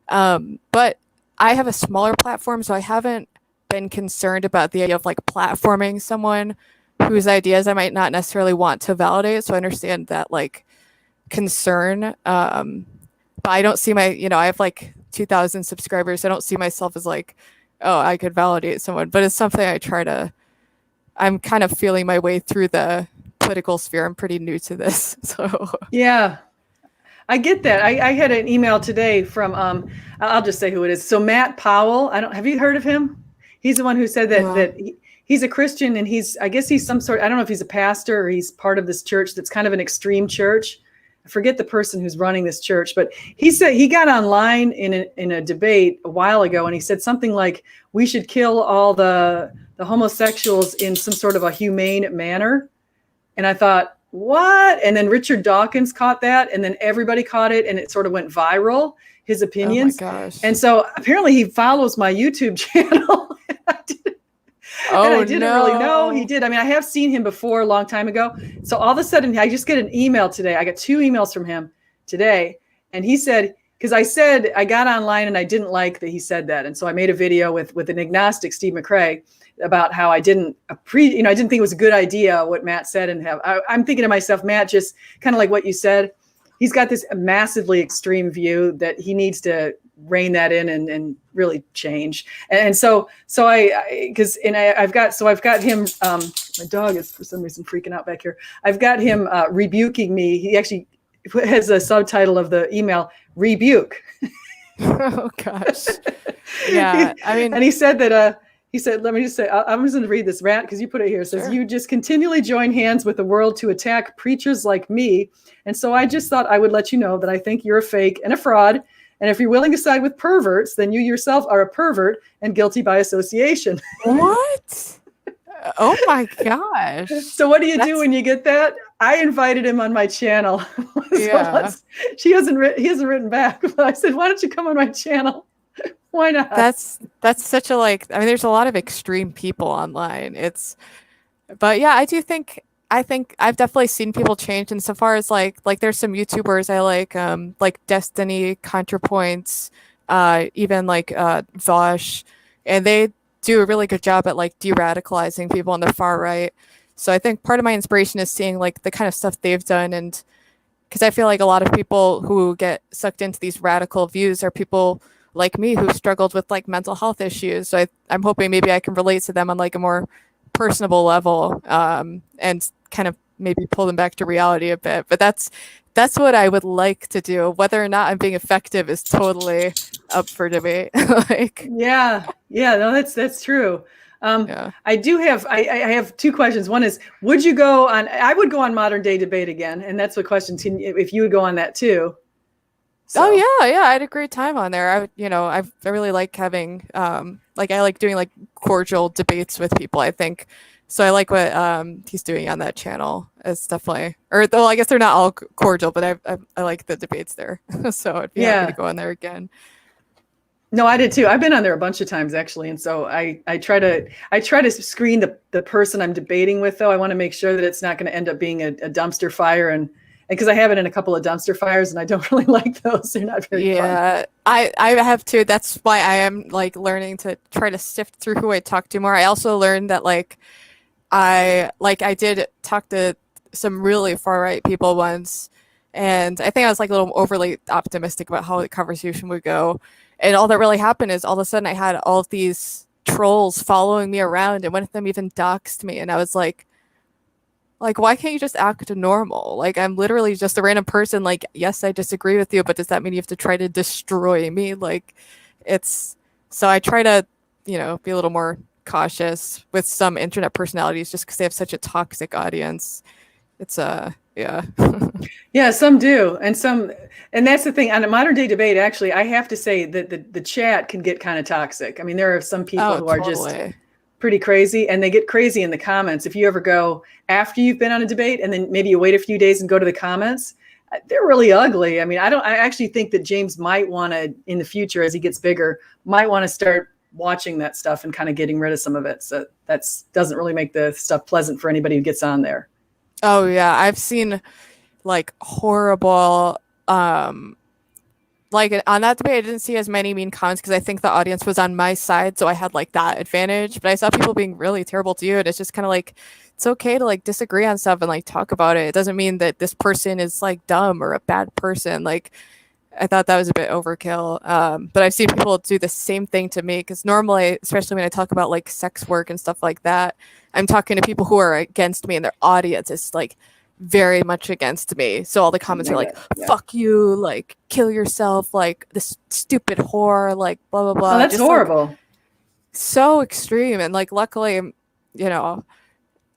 But I have a smaller platform, so I haven't been concerned about the idea of like platforming someone whose ideas I might not necessarily want to validate. So I understand that like concern. But I don't see I have like 2,000 subscribers. I don't see myself as like, oh, I could validate someone, but it's something I'm kind of feeling my way through the political sphere. I'm pretty new to this. So yeah, I get that. I had an email today from, I'll just say who it is. So Matt Powell, have you heard of him? He's the one who said that he's a Christian, and I guess he's some sort, I don't know if he's a pastor or he's part of this church that's kind of an extreme church. I forget the person who's running this church, but he said he got online in a debate a while ago, and he said something like, we should kill all the homosexuals in some sort of a humane manner. And I thought, what? And then Richard Dawkins caught that, and then everybody caught it, and it sort of went viral, his opinions. Oh my gosh. And so apparently he follows my YouTube channel. And I didn't really know he did. I mean, I have seen him before a long time ago. So all of a sudden, I just get an email today. I got 2 emails from him today. And he said, because I said I got online and I didn't like that he said that. And so I made a video with an agnostic, Steve McRae, about how I didn't think it was a good idea what Matt said. And I'm thinking to myself, Matt, just kind of like what you said, he's got this massively extreme view that he needs to rein that in and really change. And so I've got him, my dog is for some reason freaking out back here. I've got him rebuking me. He actually has a subtitle of the email, rebuke. Oh gosh. Yeah. I mean, and he said that, let me just say, I'm just going to read this rant because you put it here. It says, sure. You just continually join hands with the world to attack preachers like me. And so I just thought I would let you know that I think you're a fake and a fraud. And if you're willing to side with perverts, then you yourself are a pervert and guilty by association. What? Oh my gosh. So what do you do when you get that? I invited him on my channel. Yeah. He hasn't written back, but I said, why don't you come on my channel? Why not? That's such a there's a lot of extreme people online. But yeah, I think I've definitely seen people change. And so far as like there's some YouTubers I like Destiny, ContraPoints, even like Vosh, and they do a really good job at like de-radicalizing people on the far right. So I think part of my inspiration is seeing like the kind of stuff they've done, and because I feel like a lot of people who get sucked into these radical views are people like me who struggled with like mental health issues. So I'm hoping maybe I can relate to them on like a more personable level, and kind of maybe pull them back to reality a bit. But that's what I would like to do. Whether or not I'm being effective is totally up for debate. No, that's true. Yeah. I have 2 questions. One is, I would go on Modern Day Debate again. And that's what questions, if you would go on that too. So. Oh yeah. I had a great time on there. I really like having, I like doing like cordial debates with people, I think. So I like what he's doing on that channel. It's definitely, though I guess they're not all cordial, but I like the debates there. So I'd be happy to go on there again. No, I did too. I've been on there a bunch of times actually, and so I try to screen the person I'm debating with. Though I want to make sure that it's not going to end up being a dumpster fire, and because I have it in a couple of dumpster fires, and I don't really like those. They're not very fun. Yeah, I have too. That's why I am like learning to try to sift through who I talk to more. I also learned that I did talk to some really far right people once, and I think I was like a little overly optimistic about how the conversation would go. And all that really happened is all of a sudden I had all of these trolls following me around, and one of them even doxed me, and I was like, why can't you just act normal? Like, I'm literally just a random person. Like, yes, I disagree with you, but does that mean you have to try to destroy me? Like, so I try to, be a little more cautious with some internet personalities just because they have such a toxic audience. It's yeah. Yeah, some do, and that's the thing on a modern day debate. Actually, I have to say that the chat can get kind of toxic. I mean, there are some people who are just pretty crazy, and they get crazy in the comments. If you ever go after you've been on a debate and then maybe you wait a few days and go to the comments, they're really ugly. I mean, I actually think that James might want to, in the future, as he gets bigger, might want to start watching that stuff and kind of getting rid of some of it. So doesn't really make the stuff pleasant for anybody who gets on there. Oh yeah, I've seen like horrible like on that debate I didn't see as many mean comments because I think the audience was on my side, so I had like that advantage, but I saw people being really terrible to you, and it's just kind of like it's okay to like disagree on stuff and like talk about it. It doesn't mean that this person is like dumb or a bad person. Like, I thought that was a bit overkill, but I've seen people do the same thing to me because normally, especially when I talk about like sex work and stuff like that, I'm talking to people who are against me, and their audience is like very much against me. So all the comments are like, fuck you, like kill yourself, like this stupid whore, like blah blah blah. Oh, that's just horrible. Like, so extreme. And like luckily,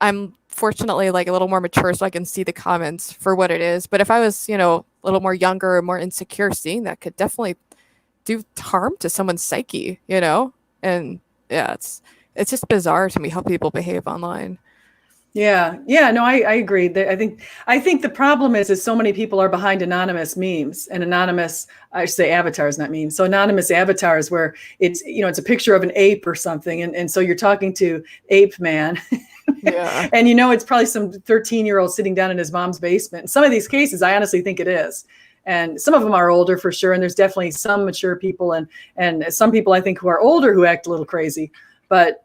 I'm fortunately like a little more mature, so I can see the comments for what it is. But if I was, a little more younger or more insecure, seeing that could definitely do harm to someone's psyche, And yeah, it's just bizarre to me how people behave online. Yeah. No, I agree. I think the problem is so many people are behind anonymous memes and anonymous, I should say avatars, not memes. So anonymous avatars where it's, it's a picture of an ape or something. And so you're talking to Ape Man. Yeah. And it's probably some 13-year-old sitting down in his mom's basement. In some of these cases, I honestly think it is. And some of them are older for sure. And there's definitely some mature people and some people I think who are older who act a little crazy. But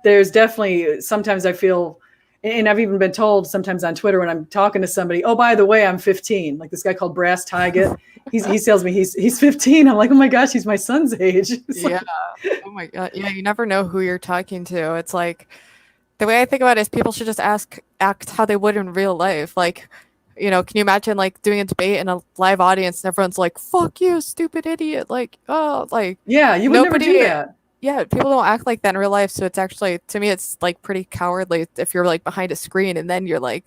there's definitely, sometimes I feel, and I've even been told sometimes on Twitter when I'm talking to somebody, oh, by the way, I'm 15. Like this guy called Brass Tyget. He tells me he's 15. I'm like, oh my gosh, he's my son's age. Yeah. Oh my God. Yeah. You never know who you're talking to. It's like, the way I think about it is people should just act how they would in real life. Like, can you imagine like doing a debate in a live audience and everyone's like, fuck you, stupid idiot. Like, oh, like. Yeah, you would never do that. Yeah, people don't act like that in real life. So it's actually, to me, it's like pretty cowardly if you're like behind a screen and then you're like,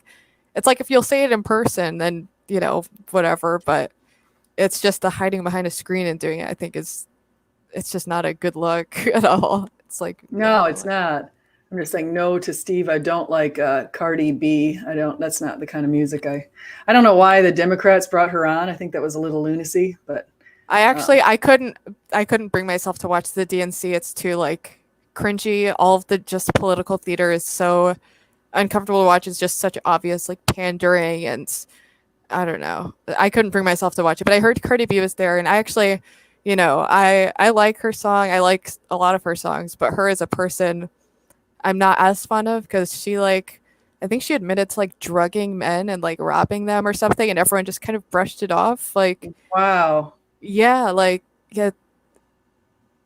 it's like if you'll say it in person, then, whatever. But it's just the hiding behind a screen and doing it, I think it's just not a good look at all. It's like, no, it's not. I'm just saying no to Steve. I don't like Cardi B. That's not the kind of music I don't know why the Democrats brought her on. I think that was a little lunacy, but. I couldn't bring myself to watch the DNC. It's too like cringy. All of the just political theater is so uncomfortable to watch. It's just such obvious like pandering, and I don't know. I couldn't bring myself to watch it, but I heard Cardi B was there, and I actually, I like her song. I like a lot of her songs, but her as a person, I'm not as fond of because she like, I think she admitted to like drugging men and like robbing them or something, and everyone just kind of brushed it off. Like, wow. Yeah, like, yeah.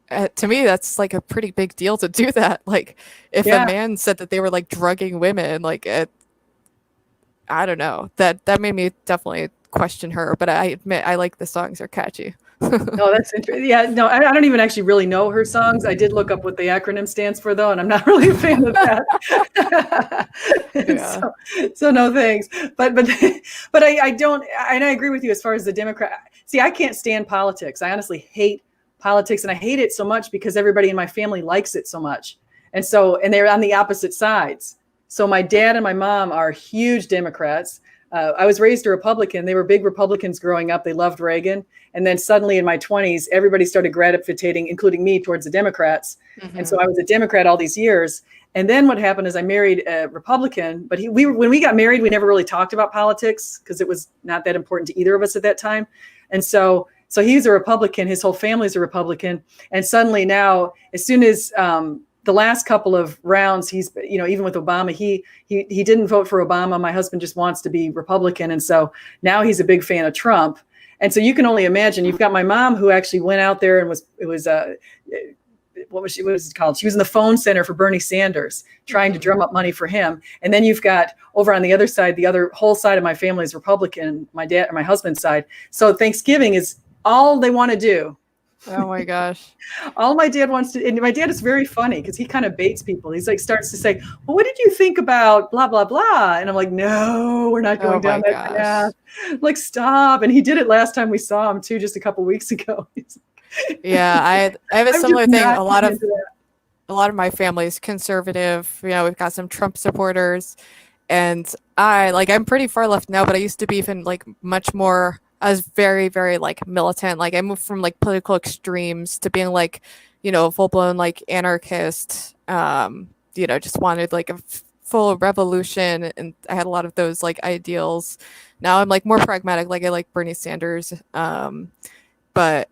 To me, that's like a pretty big deal to do that. Like, if a man said that they were like drugging women, like, I don't know. That made me definitely question her. But I admit, I like the songs; they're catchy. No, that's interesting. Yeah, no, I don't even actually really know her songs. I did look up what the acronym stands for, though, and I'm not really a fan of that. Yeah. So no thanks. But I don't, and I agree with you as far as the Democrat. See, I can't stand politics. I honestly hate politics, and I hate it so much because everybody in my family likes it so much, and they're on the opposite sides. So my dad and my mom are huge Democrats. I was raised a Republican. They were big Republicans growing up. They loved Reagan. And then suddenly in my 20s, everybody started gravitating, including me, towards the Democrats. Mm-hmm. And so I was a Democrat all these years. And then what happened is I married a Republican, but when we got married, we never really talked about politics because it was not that important to either of us at that time. And so he's a Republican. His whole family's a Republican. And suddenly now, as soon as the last couple of rounds, he's, even with Obama, he didn't vote for Obama. My husband just wants to be Republican. And so now he's a big fan of Trump. And so you can only imagine, you've got my mom who actually went out there and what was it called? She was in the phone center for Bernie Sanders, trying to drum up money for him. And then you've got over on the other side, the whole side of my family is Republican, my husband's side. So Thanksgiving is all they want to do. Oh my gosh. All my dad wants to, and my dad is very funny because he kind of baits people. He's like, starts to say, well, what did you think about blah, blah, blah? And I'm like, no, we're not going down that path. Like, stop. And he did it last time we saw him too, just a couple weeks ago. Yeah, I have a similar thing. A lot of my family is conservative. We've got some Trump supporters, and I'm pretty far left now, but I used to be even much more. I was very, very militant. I moved from political extremes to being full blown anarchist. Just wanted a full revolution, and I had a lot of those ideals. Now I'm more pragmatic. I like Bernie Sanders. But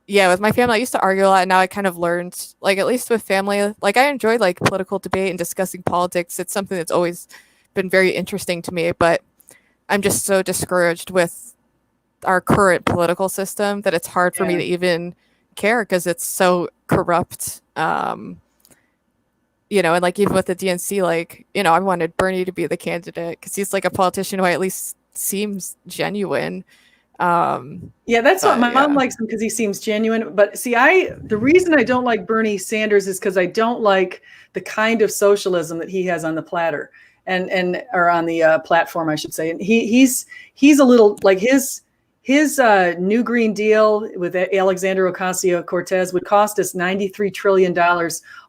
yeah, with my family, I used to argue a lot. And now I kind of learned, at least with family, I enjoy political debate and discussing politics. It's something that's always been very interesting to me. But I'm just so discouraged with our current political system that it's hard for me to even care because it's so corrupt. And even with the DNC, I wanted Bernie to be the candidate because he's a politician who at least seems genuine. That's what my mom likes him because he seems genuine. But see, the reason I don't like Bernie Sanders is because I don't like the kind of socialism that he has on the platter or on the platform, I should say. And he's a little his New Green Deal with Alexandria Ocasio-Cortez would cost us $93 trillion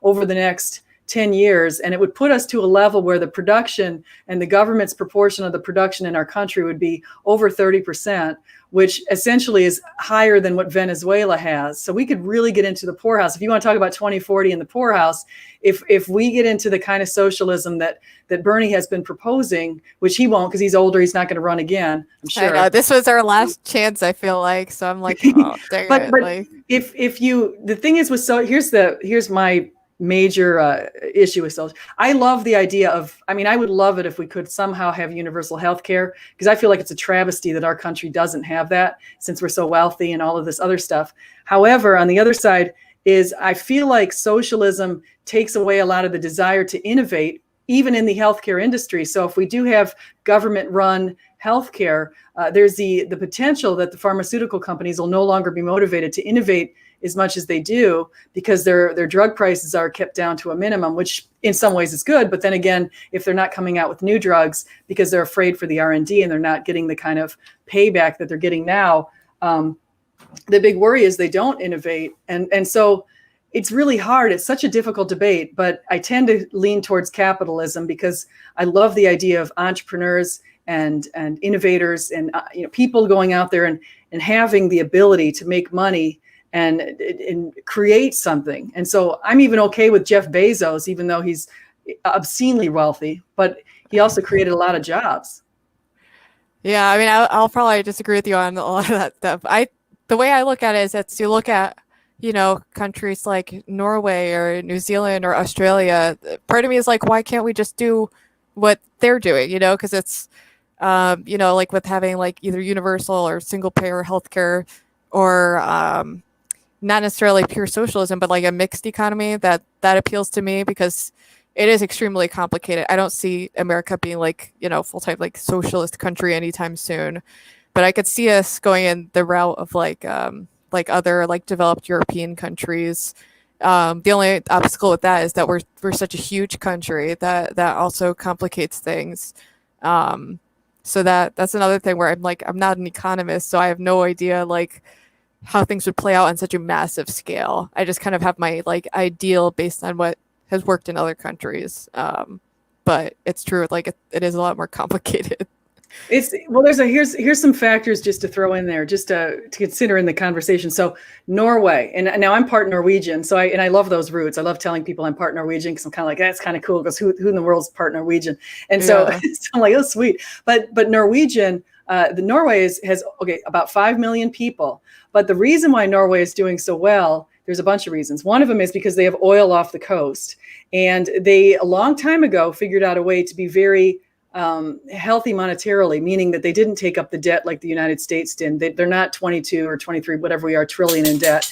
over the next 10 years. And it would put us to a level where the production and the government's proportion of the production in our country would be over 30%, which essentially is higher than what Venezuela has. So we could really get into the poorhouse. If you want to talk about 2040 in the poorhouse, if we get into the kind of socialism that Bernie has been proposing, which he won't because he's older, he's not going to run again, I'm sure. I know. This was our last chance, I feel like. So I'm oh, dang but it. If you, the thing is here's my major issue with social. I love the idea of, I would love it if we could somehow have universal health care, because I feel like it's a travesty that our country doesn't have that since we're so wealthy and all of this other stuff. However, on the other side is I feel like socialism takes away a lot of the desire to innovate, even in the healthcare industry. So if we do have government-run healthcare, there's the potential that the pharmaceutical companies will no longer be motivated to innovate as much as they do because their drug prices are kept down to a minimum, which in some ways is good. But then again, if they're not coming out with new drugs because they're afraid for the R&D and they're not getting the kind of payback that they're getting now, the big worry is they don't innovate. And so it's really hard. It's such a difficult debate, but I tend to lean towards capitalism because I love the idea of entrepreneurs and innovators and people going out there and having the ability to make money and create something. And so I'm even okay with Jeff Bezos, even though he's obscenely wealthy, but he also created a lot of jobs. Yeah, I'll probably disagree with you on a lot of that stuff. The way I look at it is that you look at, countries like Norway or New Zealand or Australia. Part of me is why can't we just do what they're doing, because it's, with having either universal or single payer healthcare or not necessarily pure socialism, but a mixed economy that appeals to me because it is extremely complicated. I don't see America being full-time socialist country anytime soon, but I could see us going in the route of other developed European countries. The only obstacle with that is that we're such a huge country that also complicates things. So that's another thing where I'm not an economist, so I have no idea how things would play out on such a massive scale. I just kind of have my ideal based on what has worked in other countries. But it's true, it is a lot more complicated. It's well, here's some factors just to throw in there, just to consider in the conversation. So Norway, and now I'm part Norwegian, so I love those roots. I love telling people I'm part Norwegian because I'm kind of like, that's kind of cool because who in the world's part Norwegian? And so, Yeah. so I'm like, oh sweet. But Norwegian, the Norway has okay about 5 million people. But the reason why Norway is doing so well, there's a bunch of reasons. One of them is because they have oil off the coast, and they a long time ago figured out a way to be very healthy monetarily, meaning that they didn't take up the debt like the United States did. They're not 22 or 23, whatever we are, trillion in debt.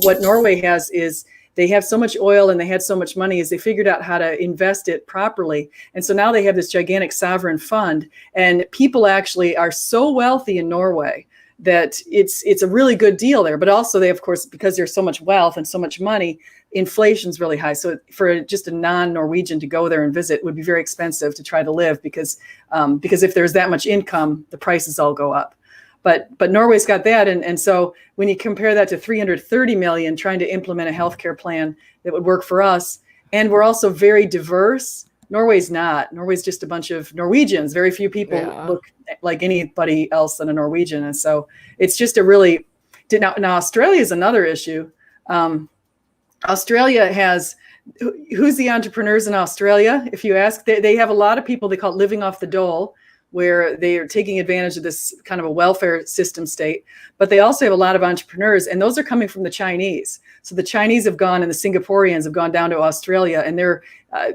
What Norway has is they have so much oil and they had so much money is they figured out how to invest it properly. And so now they have this gigantic sovereign fund, and people actually are so wealthy in Norway that it's a really good deal there. But also they, of course, because there's so much wealth and so much money, inflation's really high. So for just a non-Norwegian to go there and visit would be very expensive to try to live because if there's that much income, the prices all go up. But Norway's got that. And so when you compare that to 330 million trying to implement a healthcare plan that would work for us, and we're also very diverse. Norway's not. Norway's just a bunch of Norwegians. Very few people look like anybody else than a Norwegian. And so it's just a really, now Australia is another issue. Australia has, who's the entrepreneurs in Australia? If you ask, they have a lot of people they call it living off the dole, where they are taking advantage of this kind of a welfare system state. But they also have a lot of entrepreneurs, and those are coming from the Chinese. So the Chinese have gone and the Singaporeans have gone down to Australia, and they're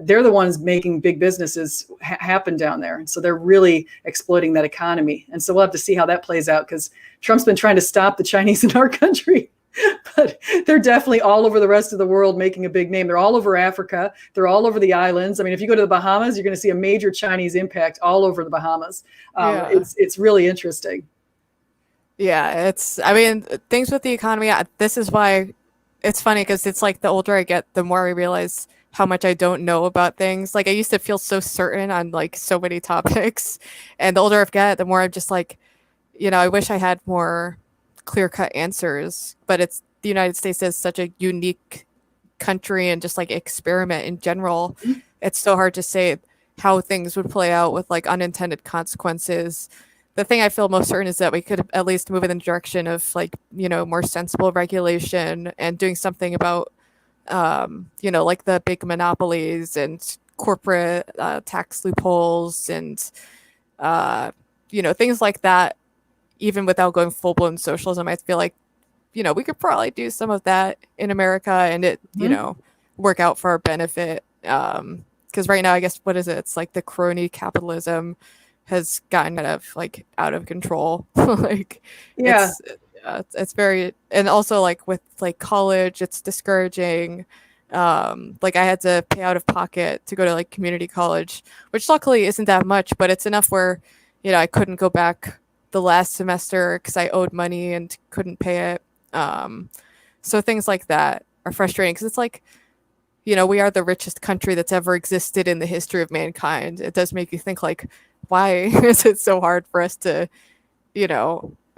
the ones making big businesses happen down there. And so they're really exploiting that economy. And so we'll have to see how that plays out, because Trump's been trying to stop the Chinese in our country. But they're definitely all over the rest of the world making a big name. They're all over Africa. They're all over the islands. I mean, if you go to the Bahamas, you're going to see a major Chinese impact all over the Bahamas. It's really interesting. Yeah, I mean, things with the economy, this is why it's funny, because it's like the older I get, the more I realize how much I don't know about things. Like I used to feel so certain on like so many topics. And the older I get, the more I'm just like, I wish I had more clear-cut answers, but it's the United States is such a unique country and just like experiment in general. It's so hard to say how things would play out with like unintended consequences. The thing I feel most certain is that we could at least move in the direction of like, more sensible regulation and doing something about, like the big monopolies and corporate tax loopholes and, things like that. Even without going full-blown socialism, I feel like, we could probably do some of that in America and it, work out for our benefit. Because right now, I guess, what is it? It's like the crony capitalism has gotten out of control. It's very, and also like with like college, it's discouraging. Like I had to pay out of pocket to go to like community college, which luckily isn't that much, but it's enough where, I couldn't go back the last semester because I owed money and couldn't pay it. So things like that are frustrating because it's like, we are the richest country that's ever existed in the history of mankind. It does make you think like, why is it so hard for us to,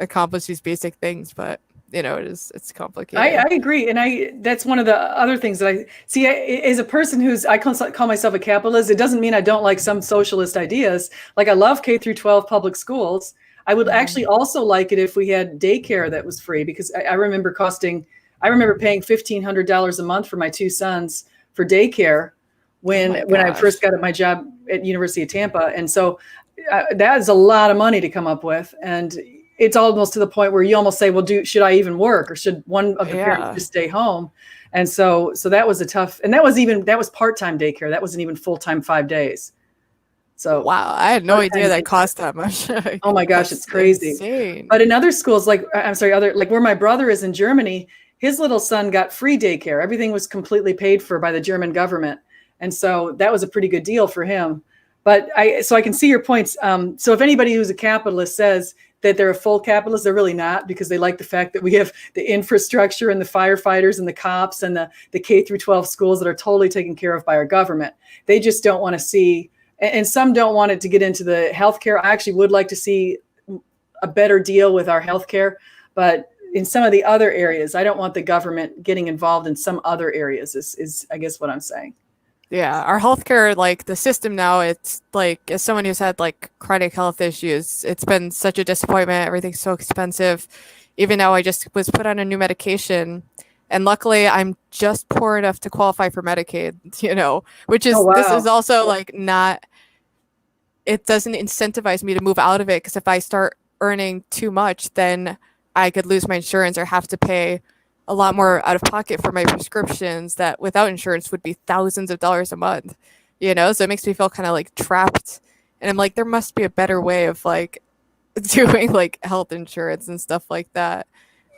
accomplish these basic things? But it's complicated. I agree. And that's one of the other things that I see as a person I call myself a capitalist. It doesn't mean I don't like some socialist ideas. Like I love K through 12 public schools. I would actually also like it if we had daycare that was free, because I remember paying $1,500 a month for my two sons for daycare when I first got my job at University of Tampa. And so that is a lot of money to come up with. And it's almost to the point where you almost say, well, should I even work, or should one of the parents just stay home? And so that was that was part-time daycare. That wasn't even full-time 5 days. So wow, I had no idea that cost that much. Oh my gosh, it's crazy. Insane. But in other schools, like where my brother is in Germany, his little son got free daycare. Everything was completely paid for by the German government. And so that was a pretty good deal for him. But I can see your points. So if anybody who's a capitalist says that they're a full capitalist, they're really not, because they like the fact that we have the infrastructure and the firefighters and the cops and the K through 12 schools that are totally taken care of by our government. They just don't want to see, and some don't want it to get into the healthcare. I actually would like to see a better deal with our healthcare, but in some of the other areas, I don't want the government getting involved in some other areas is I guess what I'm saying. Yeah, our healthcare, like the system now, it's like as someone who's had like chronic health issues, it's been such a disappointment. Everything's so expensive. Even now, I just was put on a new medication, and luckily, I'm just poor enough to qualify for Medicaid. Which Oh, is this is wow. also like not. It doesn't incentivize me to move out of it because if I start earning too much, then I could lose my insurance or have to pay a lot more out of pocket for my prescriptions that without insurance would be thousands of dollars a month, So it makes me feel kind of like trapped. And I'm like, there must be a better way of like doing like health insurance and stuff like that.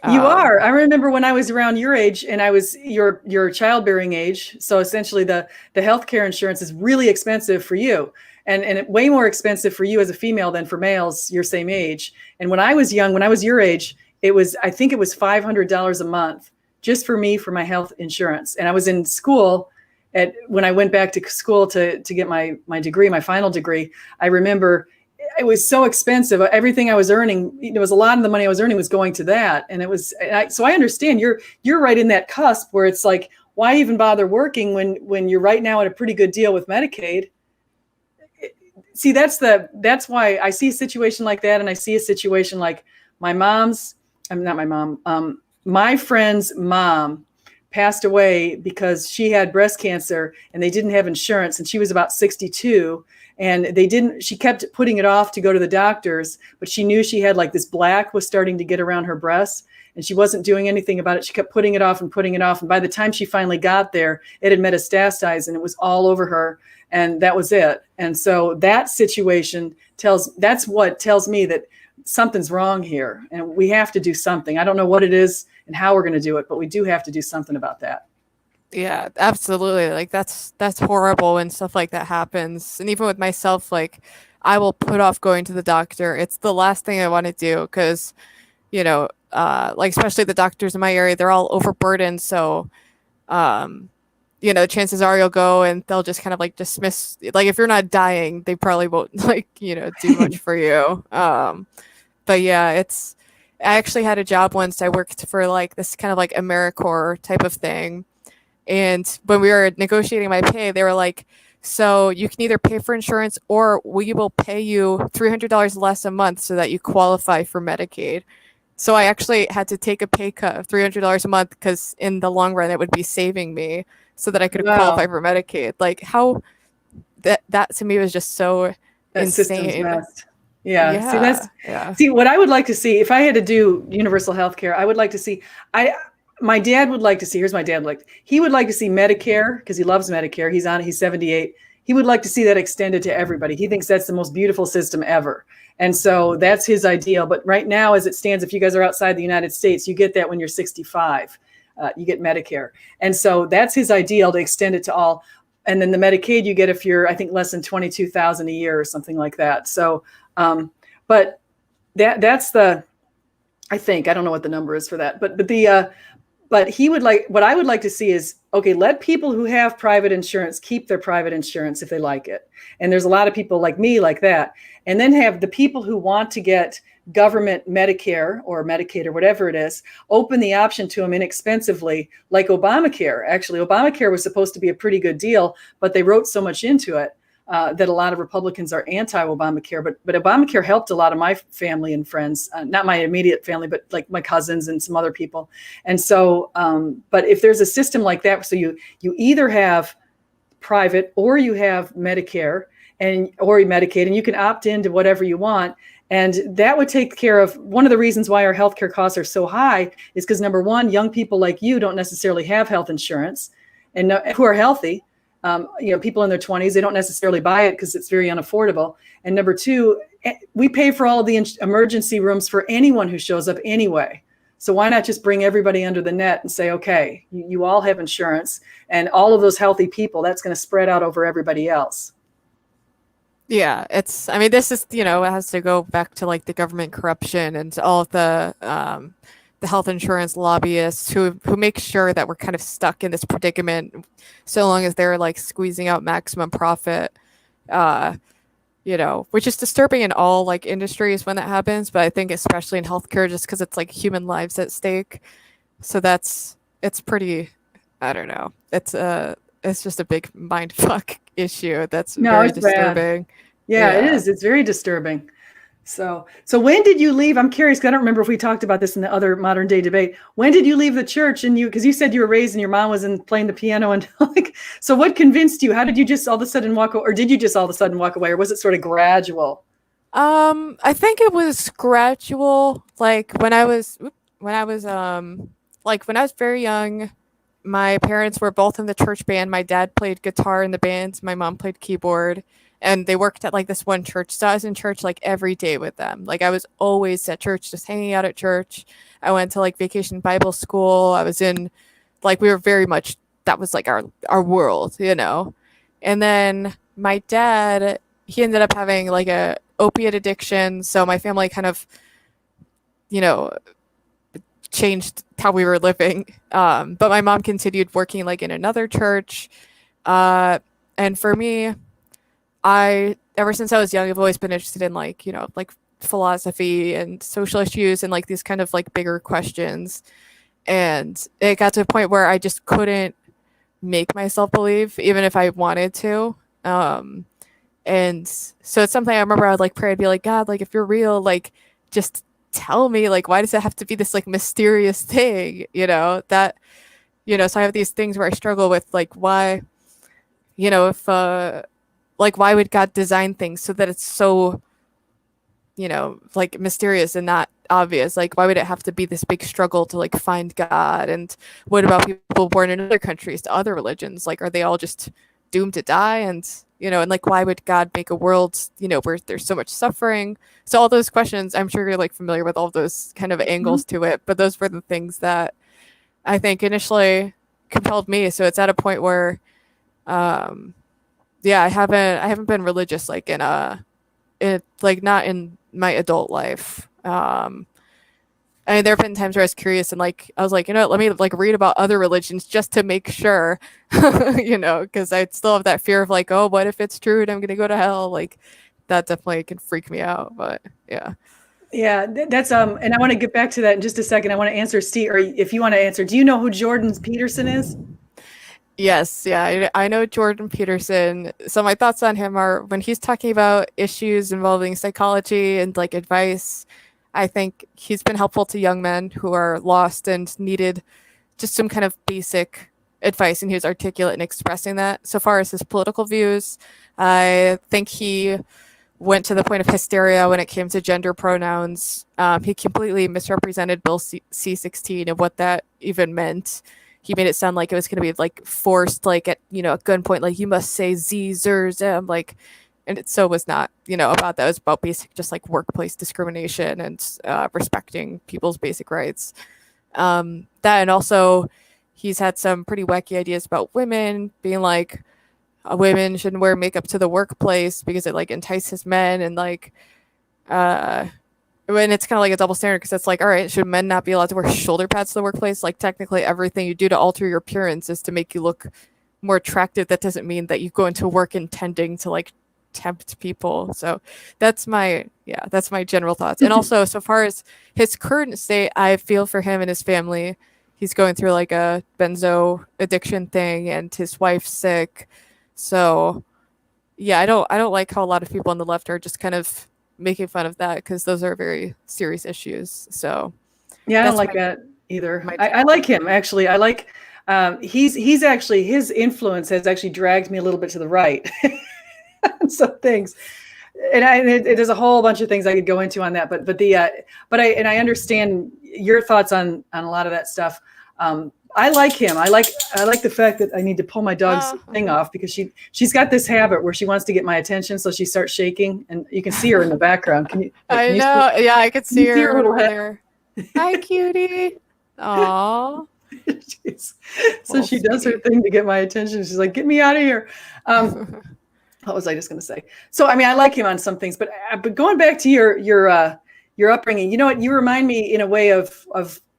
You Um, are. I remember when I was around your age and I was your childbearing age. So essentially the healthcare insurance is really expensive for you and way more expensive for you as a female than for males your same age. And when I was young, when I was your age, I think it was $500 a month just for me for my health insurance. And I was in school when I went back to school to get my degree, my final degree. I remember it was so expensive. Everything I was earning, there was a lot of the money I was earning was going to that. And it was, so I understand you're right in that cusp where it's like, why even bother working when you're right now at a pretty good deal with Medicaid? See, that's why I see a situation like that. And I see a situation like my mom's, I'm not my mom, my friend's mom passed away because she had breast cancer and they didn't have insurance and she was about 62 and she kept putting it off to go to the doctors, but she knew she had like this black was starting to get around her breasts and she wasn't doing anything about it. She kept putting it off and putting it off. And by the time she finally got there, it had metastasized and it was all over her. And that was it. And so that situation that's what tells me that something's wrong here and we have to do something. I don't know what it is and how we're going to do it, but we do have to do something about that. Yeah, absolutely. Like that's horrible when stuff like that happens. And even with myself, like I will put off going to the doctor. It's the last thing I want to do because, like especially the doctors in my area, they're all overburdened. So, chances are you'll go and they'll just kind of like dismiss. Like if you're not dying, they probably won't like do much for you. But yeah, I actually had a job once. I worked for like this kind of like AmeriCorps type of thing. And when we were negotiating my pay, they were like, so you can either pay for insurance or we will pay you $300 less a month so that you qualify for Medicaid. So I actually had to take a pay cut of $300 a month because in the long run, it would be saving me so that I could qualify Wow. for Medicaid. Like how that to me was just so That system's insane. messed. Yeah. Yeah. See what I would like to see if I had to do universal health care, I would like to see, my dad would like to see, here's my dad he would like to see Medicare because he loves Medicare. He's 78. He would like to see that extended to everybody. He thinks that's the most beautiful system ever. And so that's his ideal. But right now, as it stands, if you guys are outside the United States, you get that when you're 65. You get Medicare. And so that's his ideal to extend it to all. And then the Medicaid you get if you're, I think, less than 22,000 a year or something like that. So, but that's I think, I don't know what the number is for that, but he would like, what I would like to see is, okay, let people who have private insurance keep their private insurance if they like it. And there's a lot of people like me like that. And then have the people who want to get government Medicare or Medicaid or whatever it is, open the option to them inexpensively, like Obamacare. Actually, Obamacare was supposed to be a pretty good deal, but they wrote so much into it that a lot of Republicans are anti-Obamacare, but Obamacare helped a lot of my family and friends, not my immediate family, but like my cousins and some other people. And so, but if there's a system like that, so you either have private or you have Medicare or Medicaid, and you can opt into whatever you want. And that would take care of one of the reasons why our healthcare costs are so high is because number one, young people like you don't necessarily have health insurance and who are healthy. People in their 20s, they don't necessarily buy it because it's very unaffordable. And number two, we pay for all of the emergency rooms for anyone who shows up anyway. So why not just bring everybody under the net and say, okay, you all have insurance and all of those healthy people, that's going to spread out over everybody else. Yeah, this is, it has to go back to like the government corruption and all of the health insurance lobbyists who make sure that we're kind of stuck in this predicament so long as they're like squeezing out maximum profit, which is disturbing in all like industries when that happens. But I think especially in healthcare, just because it's like human lives at stake. So it's pretty, I don't know. It's it's just a big mind fuck issue. That's No, very it's bad. disturbing. Yeah, it is. It's very disturbing. So when did you leave? I'm curious, 'cause I don't remember if we talked about this in the other modern day debate. When did you leave the church? And because you said you were raised and your mom was playing the piano and like, so what convinced you? How did you just all of a sudden walk away, or did you just all of a sudden walk away, or was it sort of gradual? I think it was gradual. Like when I was very young, my parents were both in the church band. My dad played guitar in the band. My mom played keyboard, and they worked at like this one church. So I was in church like every day with them. Like I was always at church, just hanging out at church. I went to like vacation Bible school. I was in like we were very much that was like our world, you know. And then my dad, he ended up having like a opiate addiction. So my family kind of, you know, changed how we were living. But my mom continued working like in another church. And for me, ever since I was young, I've always been interested in like, you know, like philosophy and social issues and like these kind of like bigger questions. And it got to a point where I just couldn't make myself believe, even if I wanted to. And so it's something I remember I would like pray, I'd be like, God, like if you're real, like just tell me, like, why does it have to be this like mysterious thing, you know, that, you know, so I have these things where I struggle with like, why, you know, if, like, why would God design things so that it's so, you know, like mysterious and not obvious? Like, why would it have to be this big struggle to like find God? And what about people born in other countries to other religions? Like, are they all just doomed to die? And, you know, and like, why would God make a world, you know, where there's so much suffering? So all those questions, I'm sure you're like familiar with all those kind of angles to it, but those were the things that I think initially compelled me. So it's at a point where, yeah, I haven't been religious like like not in my adult life. I mean, there have been times where I was curious and like I was like, you know, let me like read about other religions just to make sure, you know, because I still have that fear of like, oh, what if it's true and I'm gonna go to hell? Like that definitely can freak me out. But yeah. Yeah, that's and I want to get back to that in just a second. I want to answer Steve, or if you want to answer, do you know who Jordan Peterson is? Yes, yeah, I know Jordan Peterson. So my thoughts on him are when he's talking about issues involving psychology and like advice, I think he's been helpful to young men who are lost and needed just some kind of basic advice, and he was articulate in expressing that. So far as his political views, I think he went to the point of hysteria when it came to gender pronouns. He completely misrepresented Bill C-16 and what that even meant. He made it sound like it was going to be like forced, like at, you know, at gunpoint, like you must say Z, zer, zem, like, and it so was not, you know, about that. It was about basic, just like workplace discrimination and respecting people's basic rights. That, and also he's had some pretty wacky ideas about women being like, women shouldn't wear makeup to the workplace because it like entices men, and like, and it's kind of like a double standard because it's like, all right, should men not be allowed to wear shoulder pads to the workplace? Like technically everything you do to alter your appearance is to make you look more attractive. That doesn't mean that you go into work intending to like tempt people. So that's my general thoughts. And also, so far as his current state, I feel for him and his family. He's going through like a benzo addiction thing and his wife's sick. So yeah, I don't like how a lot of people on the left are just kind of making fun of that because those are very serious issues. So yeah, I don't like that either. I like him actually. I like he's actually, his influence has actually dragged me a little bit to the right. Some things, and there's a whole bunch of things I could go into on that. But I understand your thoughts on a lot of that stuff. I like him. I like the fact that I need to pull my dog's thing off because she's got this habit where she wants to get my attention, so she starts shaking, and you can see her in the background. Can you? I know. Yeah, I could see her over there. Hi, cutie. Aww. So she does her thing to get my attention. She's like, "Get me out of here." What was I just going to say? So I mean, I like him on some things, but going back to your upbringing, you know what? You remind me in a way of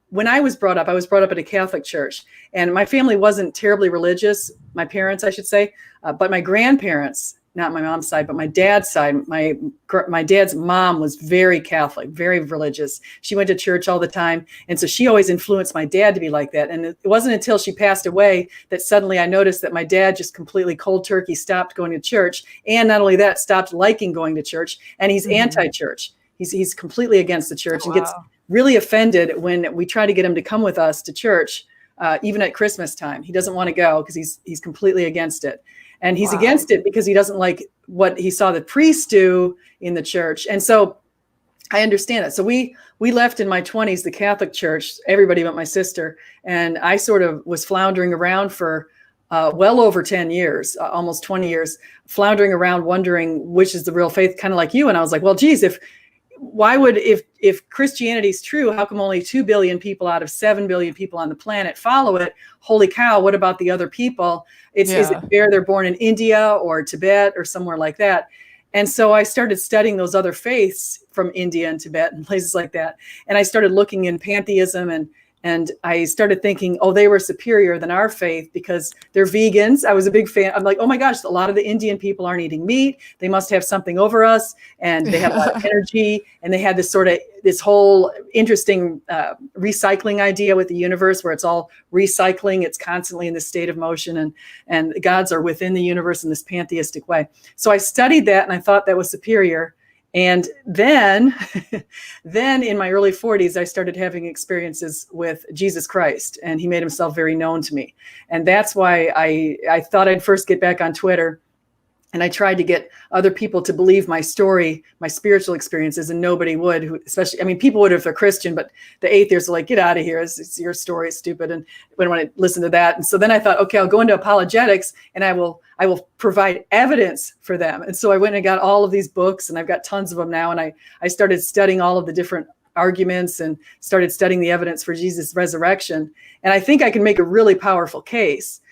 when I was brought up. I was brought up in a Catholic church, and my family wasn't terribly religious. My parents, I should say, but my grandparents. not my mom's side, but my dad's side, my dad's mom was very Catholic, very religious. She went to church all the time. And so she always influenced my dad to be like that. And it wasn't until she passed away that suddenly I noticed that my dad just completely cold turkey stopped going to church. And not only that, stopped liking going to church. And he's anti-church. He's completely against the church and gets really offended when we try to get him to come with us to church, even at Christmas time. He doesn't want to go because he's completely against it. And he's against it because he doesn't like what he saw the priests do in the church. And so I understand it. So we left in my 20s, the Catholic Church, everybody but my sister. And I sort of was floundering around for well over 10 years, almost 20 years, floundering around wondering which is the real faith, kind of like you. And I was like, well, geez, if Christianity is true, how come only 2 billion people out of 7 billion people on the planet follow it? Holy cow, what about the other people? Is it fair they're born in India or Tibet or somewhere like that? And so I started studying those other faiths from India and Tibet and places like that. And I started looking in pantheism and I started thinking, oh, they were superior than our faith because they're vegans. I was a big fan. I'm like, oh my gosh, a lot of the Indian people aren't eating meat. They must have something over us. And they have a lot of energy. And they had this whole interesting recycling idea with the universe where it's all recycling. It's constantly in this state of motion and the gods are within the universe in this pantheistic way. So I studied that and I thought that was superior. And then in my early 40s, I started having experiences with Jesus Christ, and he made himself very known to me. And that's why I thought I'd first get back on Twitter. And I tried to get other people to believe my story, my spiritual experiences, and nobody would, especially, I mean, people would if they're Christian, but the atheists are like, get out of here. It's your story, it's stupid. And we don't want to listen to that. And so then I thought, okay, I'll go into apologetics and I will provide evidence for them. And so I went and got all of these books and I've got tons of them now. And I started studying all of the different arguments and started studying the evidence for Jesus' resurrection. And I think I can make a really powerful case.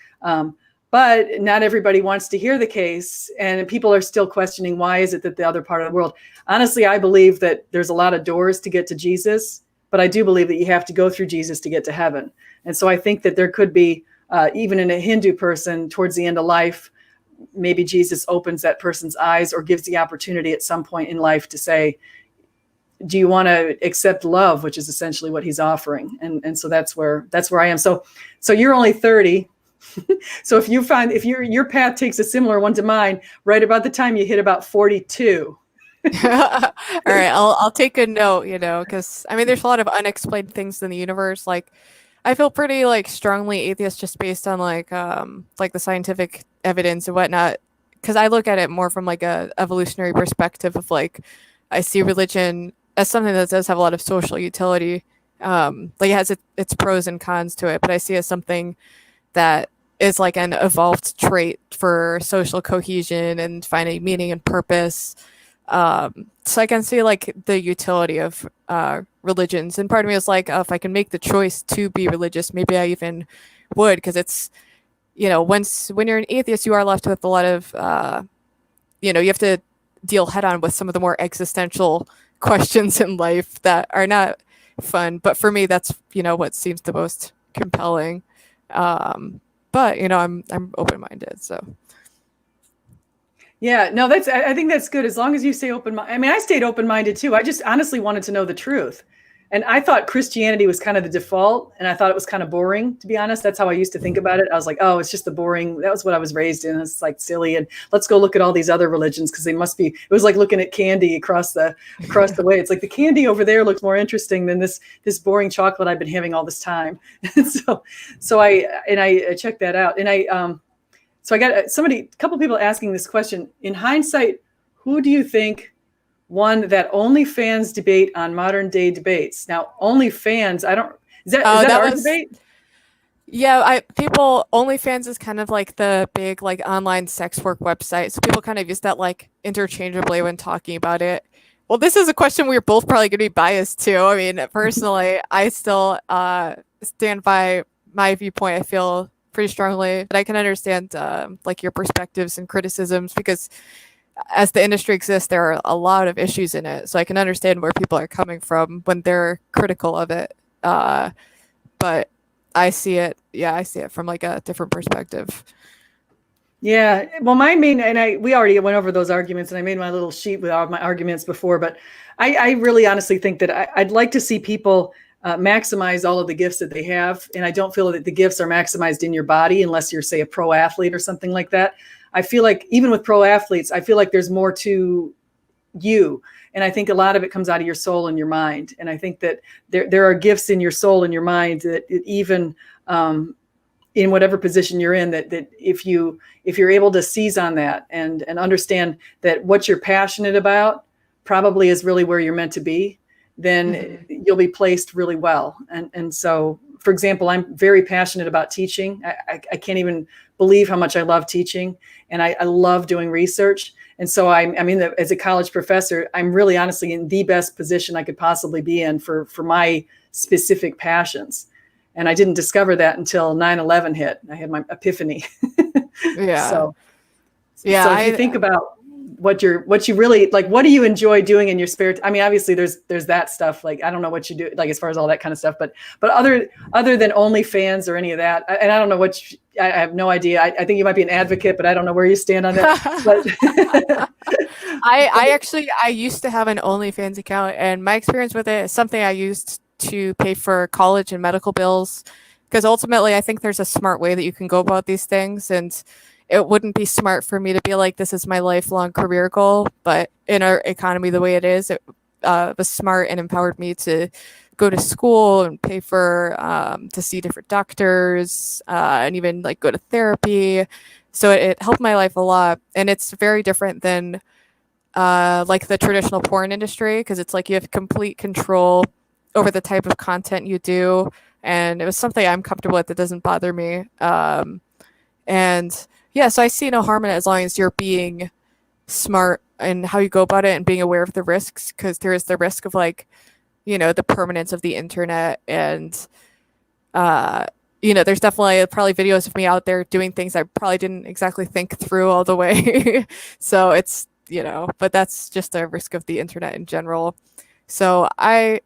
But not everybody wants to hear the case, and people are still questioning why is it that the other part of the world. Honestly, I believe that there's a lot of doors to get to Jesus, but I do believe that you have to go through Jesus to get to heaven. And so I think that there could be, even in a Hindu person towards the end of life, maybe Jesus opens that person's eyes or gives the opportunity at some point in life to say, do you want to accept love, which is essentially what he's offering. And so that's where I am. So you're only 30. So if your path takes a similar one to mine, right about the time you hit about 42. All right, I'll take a note, because I mean, there's a lot of unexplained things in the universe. Like, I feel pretty strongly atheist just based on the scientific evidence and whatnot. Because I look at it more from a evolutionary perspective of I see religion as something that does have a lot of social utility. It has its pros and cons to it, but I see it as something that is an evolved trait for social cohesion and finding meaning and purpose. So I can see the utility of religions, and part of me is if I can make the choice to be religious, maybe I even would, because it's when you're an atheist, you are left with a lot of you have to deal head on with some of the more existential questions in life that are not fun. But for me, that's what seems the most compelling. But I'm open-minded, so. Yeah, no, I think that's good. As long as you stay open-minded. I mean, I stayed open-minded too. I just honestly wanted to know the truth. And I thought Christianity was kind of the default, and I thought it was kind of boring, to be honest. That's how I used to think about it. I was like, oh, it's just the boring. That was what I was raised in. It's silly. And let's go look at all these other religions because they must be. It was like looking at candy across the way. It's like the candy over there looks more interesting than this boring chocolate I've been having all this time. so I checked that out, and so I got a couple people asking this question. In hindsight, who do you think won that OnlyFans debate on modern day debates? Now, OnlyFans, is that our debate? Yeah, OnlyFans is kind of the big online sex work website. So people kind of use that interchangeably when talking about it. Well, this is a question we're both probably going to be biased to. I mean, personally, I still stand by my viewpoint. I feel pretty strongly, but I can understand your perspectives and criticisms, because as the industry exists, there are a lot of issues in it. So I can understand where people are coming from when they're critical of it. But I see it from a different perspective. Yeah. Well, my main, and we already went over those arguments, and I made my little sheet with all my arguments before, but I really honestly think that I'd like to see people maximize all of the gifts that they have. And I don't feel that the gifts are maximized in your body unless you're, say, a pro athlete or something like that. I feel like even with pro athletes, I feel like there's more to you. And I think a lot of it comes out of your soul and your mind. And I think that there are gifts in your soul and your mind that even, in whatever position you're in, that if you're able to seize on that and understand that what you're passionate about probably is really where you're meant to be, then you'll be placed really well. And so, for example, I'm very passionate about teaching. I can't even believe how much I love teaching, and I love doing research. And so as a college professor, I'm really honestly in the best position I could possibly be in for my specific passions. And I didn't discover that until 9/11 hit. I had my epiphany. Yeah. So Yeah. if you think about what you really like, what do you enjoy doing in your spare time? I mean, obviously there's that stuff. Like, I don't know what you do, like, as far as all that kind of stuff, but other than OnlyFans or any of that, and I don't know I have no idea. I think you might be an advocate, but I don't know where you stand on that. But I used to have an OnlyFans account, and my experience with it is something I used to pay for college and medical bills, because ultimately I think there's a smart way that you can go about these things, and it wouldn't be smart for me to be like, this is my lifelong career goal. But in our economy the way it is, it was smart and empowered me to go to school and pay for to see different doctors and even like go to therapy. So it helped my life a lot. And it's very different than like the traditional porn industry, because it's like you have complete control over the type of content you do. And it was something I'm comfortable with. That doesn't bother me. And yeah, so I see no harm in it as long as you're being smart in how you go about it and being aware of the risks, because there is the risk of, like, you know, the permanence of the internet. And, you know, there's definitely probably videos of me out there doing things I probably didn't exactly think through all the way. So it's, you know, but that's just a risk of the internet in general. So I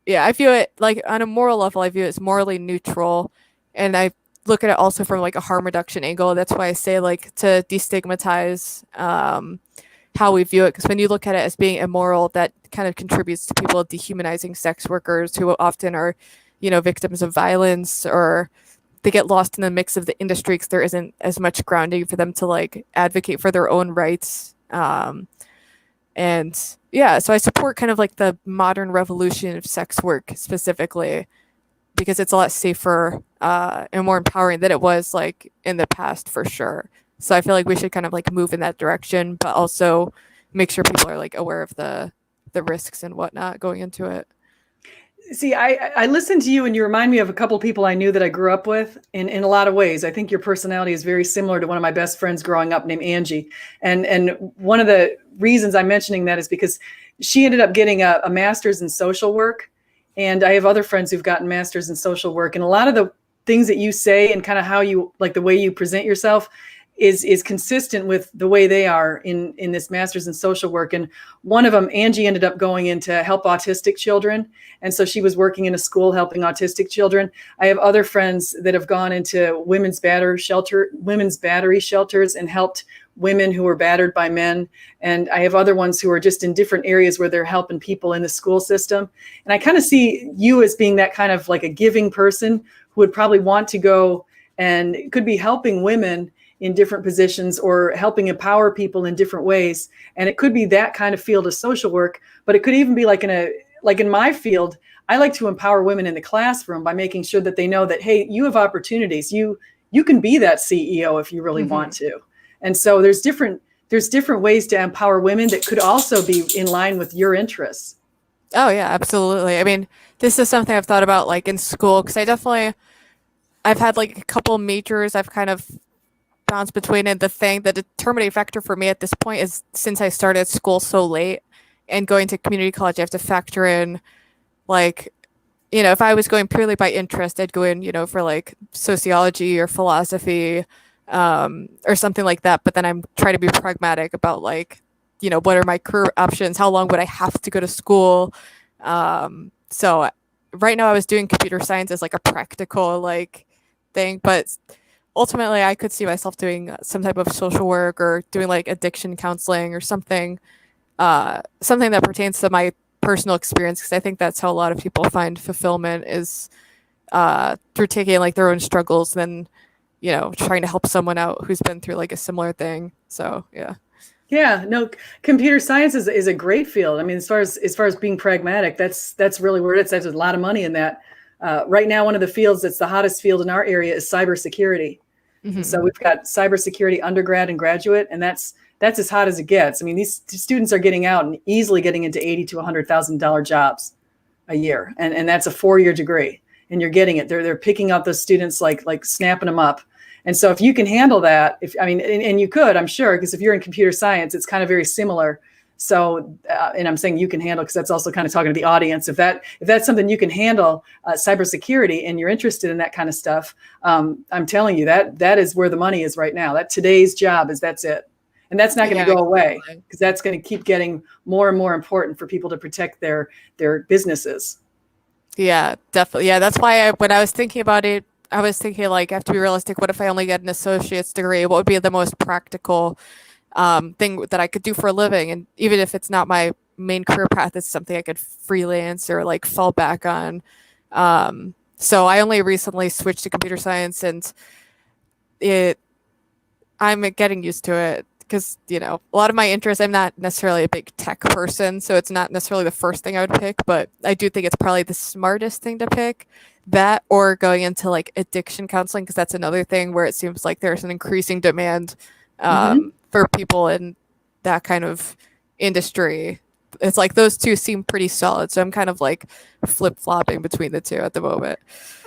view it like on a moral level, I view it as morally neutral. And I look at it also from like a harm reduction angle. That's why I say, like, to destigmatize how we view it, because when you look at it as being immoral, that kind of contributes to people dehumanizing sex workers, who often are, you know, victims of violence, or they get lost in the mix of the industry because there isn't as much grounding for them to like advocate for their own rights. And yeah, so I support kind of like the modern revolution of sex work specifically, because it's a lot safer and more empowering than it was like in the past, for sure. So I feel like we should kind of like move in that direction, but also make sure people are like aware of the risks and whatnot going into it. see, I listened to you, and you remind me of a couple of people I knew that I grew up with in a lot of ways. I think your personality is very similar to one of my best friends growing up named Angie. And one of the reasons I'm mentioning that is because she ended up getting a master's in social work. And I have other friends who've gotten masters in social work. And a lot of the things that you say and kind of how you, like, the way you present yourself is consistent with the way they are in this master's in social work. And one of them, Angie, ended up going in to help autistic children. And so she was working in a school helping autistic children. I have other friends that have gone into women's battery shelters and helped women who were battered by men. And I have other ones who are just in different areas where they're helping people in the school system. And I kind of see you as being that kind of like a giving person who would probably want to go and could be helping women in different positions or helping empower people in different ways. And it could be that kind of field of social work, but it could even be like in my field, I like to empower women in the classroom by making sure that they know that, hey, you have opportunities. You can be that CEO if you really want to. And so there's different ways to empower women that could also be in line with your interests. Oh yeah, absolutely. I mean, this is something I've thought about like in school, because I've had like a couple majors I've kind of bounced between, and the determining factor for me at this point is, since I started school so late and going to community college, I have to factor in, like, you know, if I was going purely by interest, I'd go in, you know, for like sociology or philosophy or something like that. But then I'm trying to be pragmatic about, like, you know, what are my career options? How long would I have to go to school? So right now I was doing computer science as like a practical like thing, but ultimately I could see myself doing some type of social work or doing like addiction counseling or something, something that pertains to my personal experience, because I think that's how a lot of people find fulfillment is through taking like their own struggles, then trying to help someone out who's been through like a similar thing. So yeah. Yeah, no, computer science is a great field. I mean, as far as being pragmatic, that's really where it's. There's a lot of money in that. Right now, one of the fields that's the hottest field in our area is cybersecurity. And so we've got cybersecurity undergrad and graduate, and that's as hot as it gets. I mean, these students are getting out and easily getting into $80,000 to $100,000 jobs a year, and that's a 4-year degree, and you're getting it. They're picking out those students like snapping them up. And so if you can handle that, and you could, I'm sure, because if you're in computer science, it's kind of very similar. So, and I'm saying you can handle, because that's also kind of talking to the audience. If that's something you can handle, cybersecurity, and you're interested in that kind of stuff, I'm telling you that is where the money is right now. That today's job that's it. And that's not going to go away, because that's going to keep getting more and more important for people to protect their businesses. Yeah, definitely. Yeah, that's why when I was thinking about it, I was thinking like, I have to be realistic. What if I only get an associate's degree? What would be the most practical thing that I could do for a living? And even if it's not my main career path, it's something I could freelance or like fall back on. So I only recently switched to computer science, and I'm getting used to it, because a lot of my interests, I'm not necessarily a big tech person, so it's not necessarily the first thing I would pick, but I do think it's probably the smartest thing to pick. That, or going into like addiction counseling, because that's another thing where it seems like there's an increasing demand for people in that kind of industry. It's like those two seem pretty solid, so I'm kind of like flip-flopping between the two at the moment.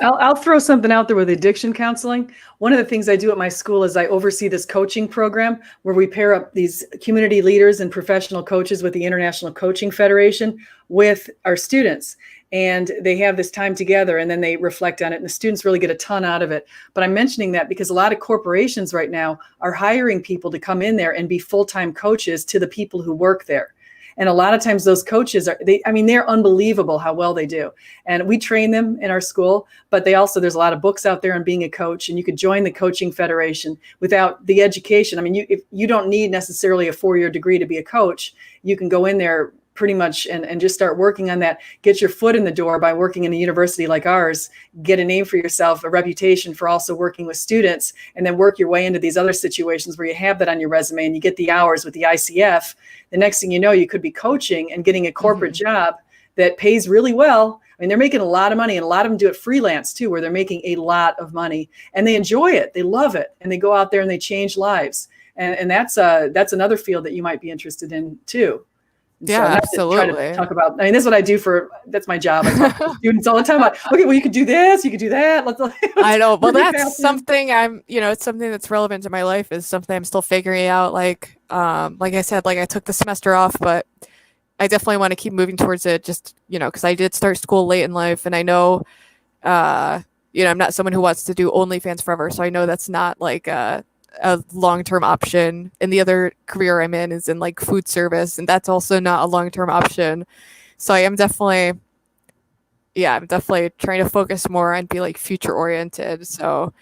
I'll throw something out there with addiction counseling. One of the things I do at my school is I oversee this coaching program where we pair up these community leaders and professional coaches with the International Coaching Federation with our students. And they have this time together, and then they reflect on it, and the students really get a ton out of it. But I'm mentioning that because a lot of corporations right now are hiring people to come in there and be full-time coaches to the people who work there. And a lot of times those coaches they're unbelievable how well they do. And we train them in our school, but there's a lot of books out there on being a coach, and you could join the coaching federation without the education. I mean, you don't need necessarily a 4-year degree to be a coach. You can go in there pretty much and just start working on that, get your foot in the door by working in a university like ours, get a name for yourself, a reputation for also working with students, and then work your way into these other situations where you have that on your resume and you get the hours with the ICF. The next thing you know, you could be coaching and getting a corporate job that pays really well. I mean, they're making a lot of money, and a lot of them do it freelance too, where they're making a lot of money, and they enjoy it. They love it. And they go out there and they change lives. And that's another field that you might be interested in too. Yeah, so absolutely. Try to talk about, this is what I do that's my job. I talk to students all the time about, okay, well, you could do this, you could do that. Let's I know, but that's something it's something that's relevant to my life, is something I'm still figuring out. Like I said, like I took the semester off, but I definitely want to keep moving towards it, just, because I did start school late in life, and I know, I'm not someone who wants to do OnlyFans forever. So I know that's not like a long-term option. And the other career I'm in is in like food service, and that's also not a long-term option. So I'm definitely trying to focus more and be like future oriented. So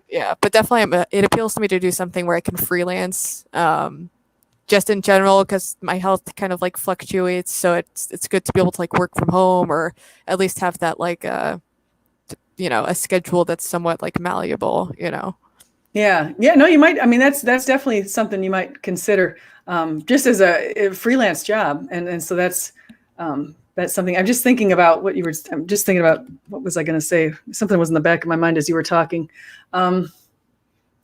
yeah, but definitely it appeals to me to do something where I can freelance, just in general, because my health kind of like fluctuates. So it's good to be able to like work from home, or at least have that like a schedule that's somewhat like malleable. Yeah. No, you might. I mean, that's definitely something you might consider, just as a freelance job. And so that's something I'm just thinking about I'm just thinking about, what was I going to say? Something was in the back of my mind as you were talking. No,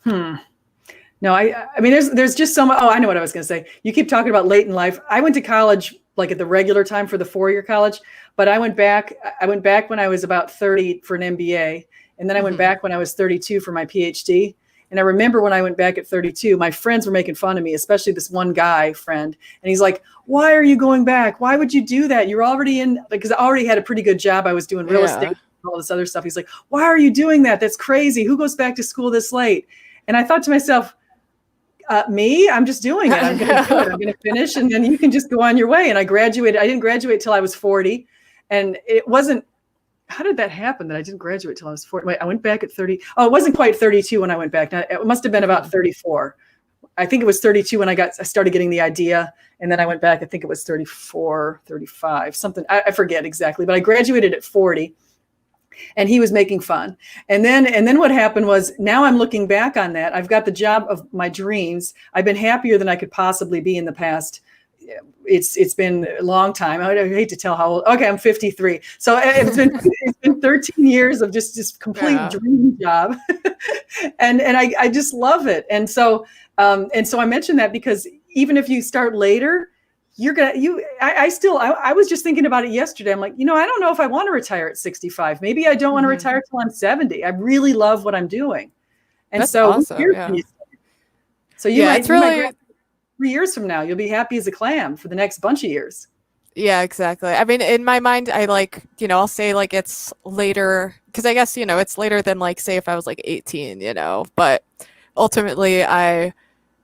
I mean, there's just so much. Oh, I know what I was going to say. You keep talking about late in life. I went to college like at the regular time for the 4-year college, but I went back when I was about 30 for an MBA. And then I went back when I was 32 for my PhD. And I remember when I went back at 32, my friends were making fun of me, especially this one guy friend. And he's like, why are you going back? Why would you do that? You're already in, because I already had a pretty good job. I was doing real estate and all this other stuff. He's like, why are you doing that? That's crazy. Who goes back to school this late? And I thought to myself, me, I'm just doing it. I'm going to do it. I'm going to finish, and then you can just go on your way. And I graduated. I didn't graduate till I was 40. And it wasn't how did that happen that I didn't graduate till I was 40? Wait, I went back at 30. Oh, it wasn't quite 32 when I went back. It must have been about 34. I think it was 32 when I started getting the idea. And then I went back, I think it was 34, 35, something. I forget exactly, but I graduated at 40. And he was making fun. And then what happened was, now I'm looking back on that. I've got the job of my dreams. I've been happier than I could possibly be in the past. It's been a long time. I hate to tell how old. Okay, I'm 53. So it's been 13 years of just complete dream job. and I just love it. And so I mentioned that because even if you start later, I was just thinking about it yesterday. I'm like, I don't know if I want to retire at 65. Maybe I don't want to retire till I'm 70. I really love what I'm doing. And that's so awesome. So you might 3 years from now, you'll be happy as a clam for the next bunch of years. Yeah, exactly. I mean, in my mind, I I'll say it's later because I guess, it's later than say if I was 18, but ultimately I'm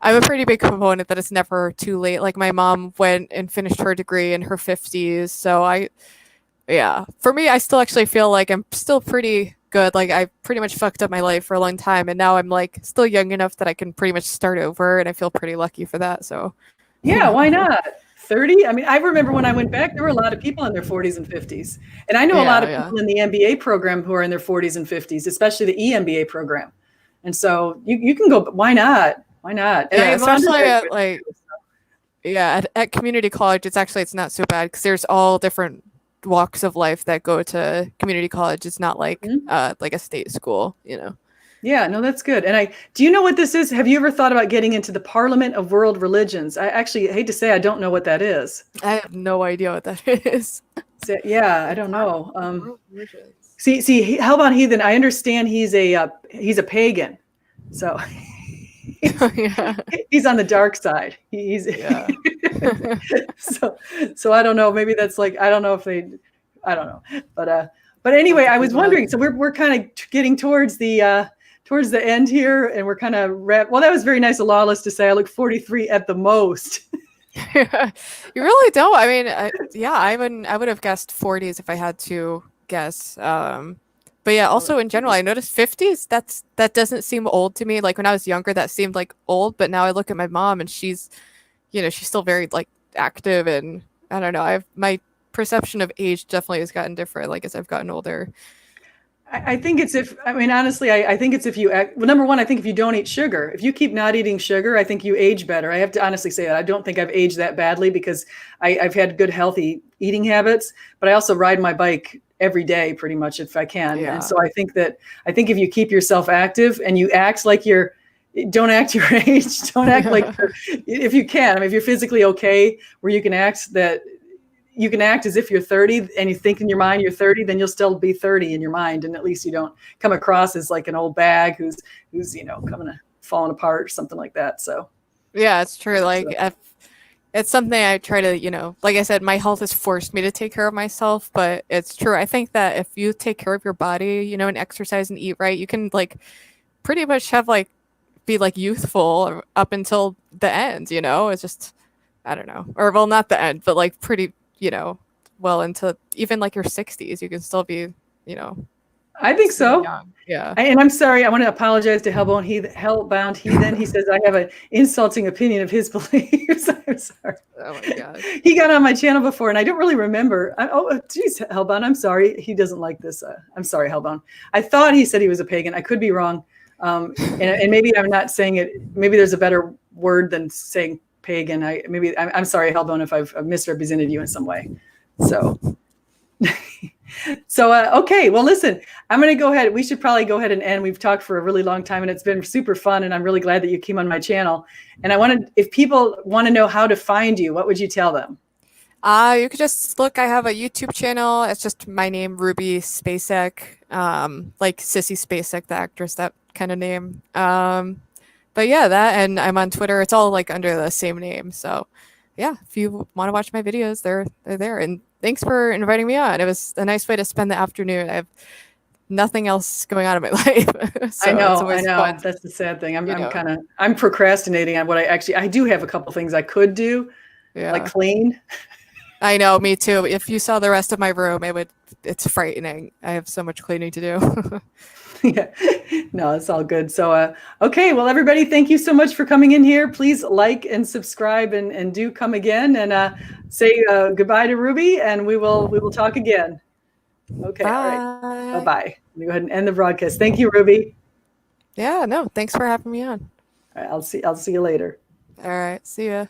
a pretty big proponent that it's never too late. Like my mom went and finished her degree in her 50s. So for me, I still actually feel like I'm still pretty good. Like I pretty much fucked up my life for a long time. And now I'm still young enough that I can pretty much start over. And I feel pretty lucky for that. So yeah, why not? 30? I mean, I remember when I went back, there were a lot of people in their 40s and 50s. And I know a lot of people in the MBA program who are in their 40s and 50s, especially the EMBA program. And so you can go, why not? Why not? And especially at community college, it's not so bad because there's all different walks of life that go to community college. It's not like a state school, Yeah, no, that's good. And do you know what this is? Have you ever thought about getting into the Parliament of World Religions? I actually hate to say I don't know what that is. I have no idea what that is. Yeah, I don't know. See, how about heathen? I understand he's a pagan, so. He's on the dark side. So I don't know. Maybe that's I don't know. But anyway, I was wondering. So we're kind of getting towards the end here, and we're kind of well. That was very nice of Lawless to say. I look 43 at the most. You really don't. I mean, I would have guessed 40s if I had to guess. But yeah, also in general, I noticed 50s, that doesn't seem old to me. Like when I was younger, that seemed old, but now I look at my mom and she's still very active, and I don't know. My perception of age definitely has gotten different, as I've gotten older. I think it's honestly, I think it's if you act, well, number one, I think if you don't eat sugar, if you keep not eating sugar, I think you age better. I have to honestly say that. I don't think I've aged that badly because I've had good, healthy eating habits, but I also ride my bike every day pretty much if I can. Yeah. And so I think if you keep yourself active and you act like don't act your age, don't act like if you can, I mean, if you're physically okay, where you can act as if you're 30 and you think in your mind you're 30, then you'll still be 30 in your mind. And at least you don't come across as like an old bag who's falling apart or something like that. So. Yeah, it's true. It's something I try to, like I said, my health has forced me to take care of myself, but it's true. I think that if you take care of your body, and exercise and eat right, you can pretty much have be youthful up until the end, it's just, I don't know. Or well, not the end, but pretty, well into even your 60s, you can still be, I think so. Young. Yeah. And I'm sorry, I want to apologize to Hellbound Heathen. He says I have an insulting opinion of his beliefs. I'm sorry. Oh my God. He got on my channel before and I don't really remember. Geez, Hellbound, I'm sorry. He doesn't like this. I'm sorry, Hellbound. I thought he said he was a pagan. I could be wrong. And maybe I'm not saying it. Maybe there's a better word than saying pagan. I'm sorry, Hellbound, if I've misrepresented you in some way. So. Okay. Well, listen, I'm going to go ahead. We should probably go ahead and end. We've talked for a really long time and it's been super fun. And I'm really glad that you came on my channel. And if people want to know how to find you, what would you tell them? You could just look, I have a YouTube channel. It's just my name, Ruby Spacek, like Sissy Spacek, the actress, that kind of name. But yeah, that, and I'm on Twitter. It's all under the same name. So yeah, if you want to watch my videos, they're there. And thanks for inviting me on. It was a nice way to spend the afternoon. I have nothing else going on in my life. So I know. That's the sad thing. I'm procrastinating on what I do have a couple things I could do, like clean. I know, me too. If you saw the rest of my room, it would it's frightening. I have so much cleaning to do. Yeah, no, it's all good. So, okay, well, everybody, thank you so much for coming in here. Please like and subscribe, and do come again, and say goodbye to Ruby, and we will talk again. Okay, all right, bye bye. Let me go ahead and end the broadcast. Thank you, Ruby. Yeah, no, thanks for having me on. All right, I'll see you later. All right, see ya.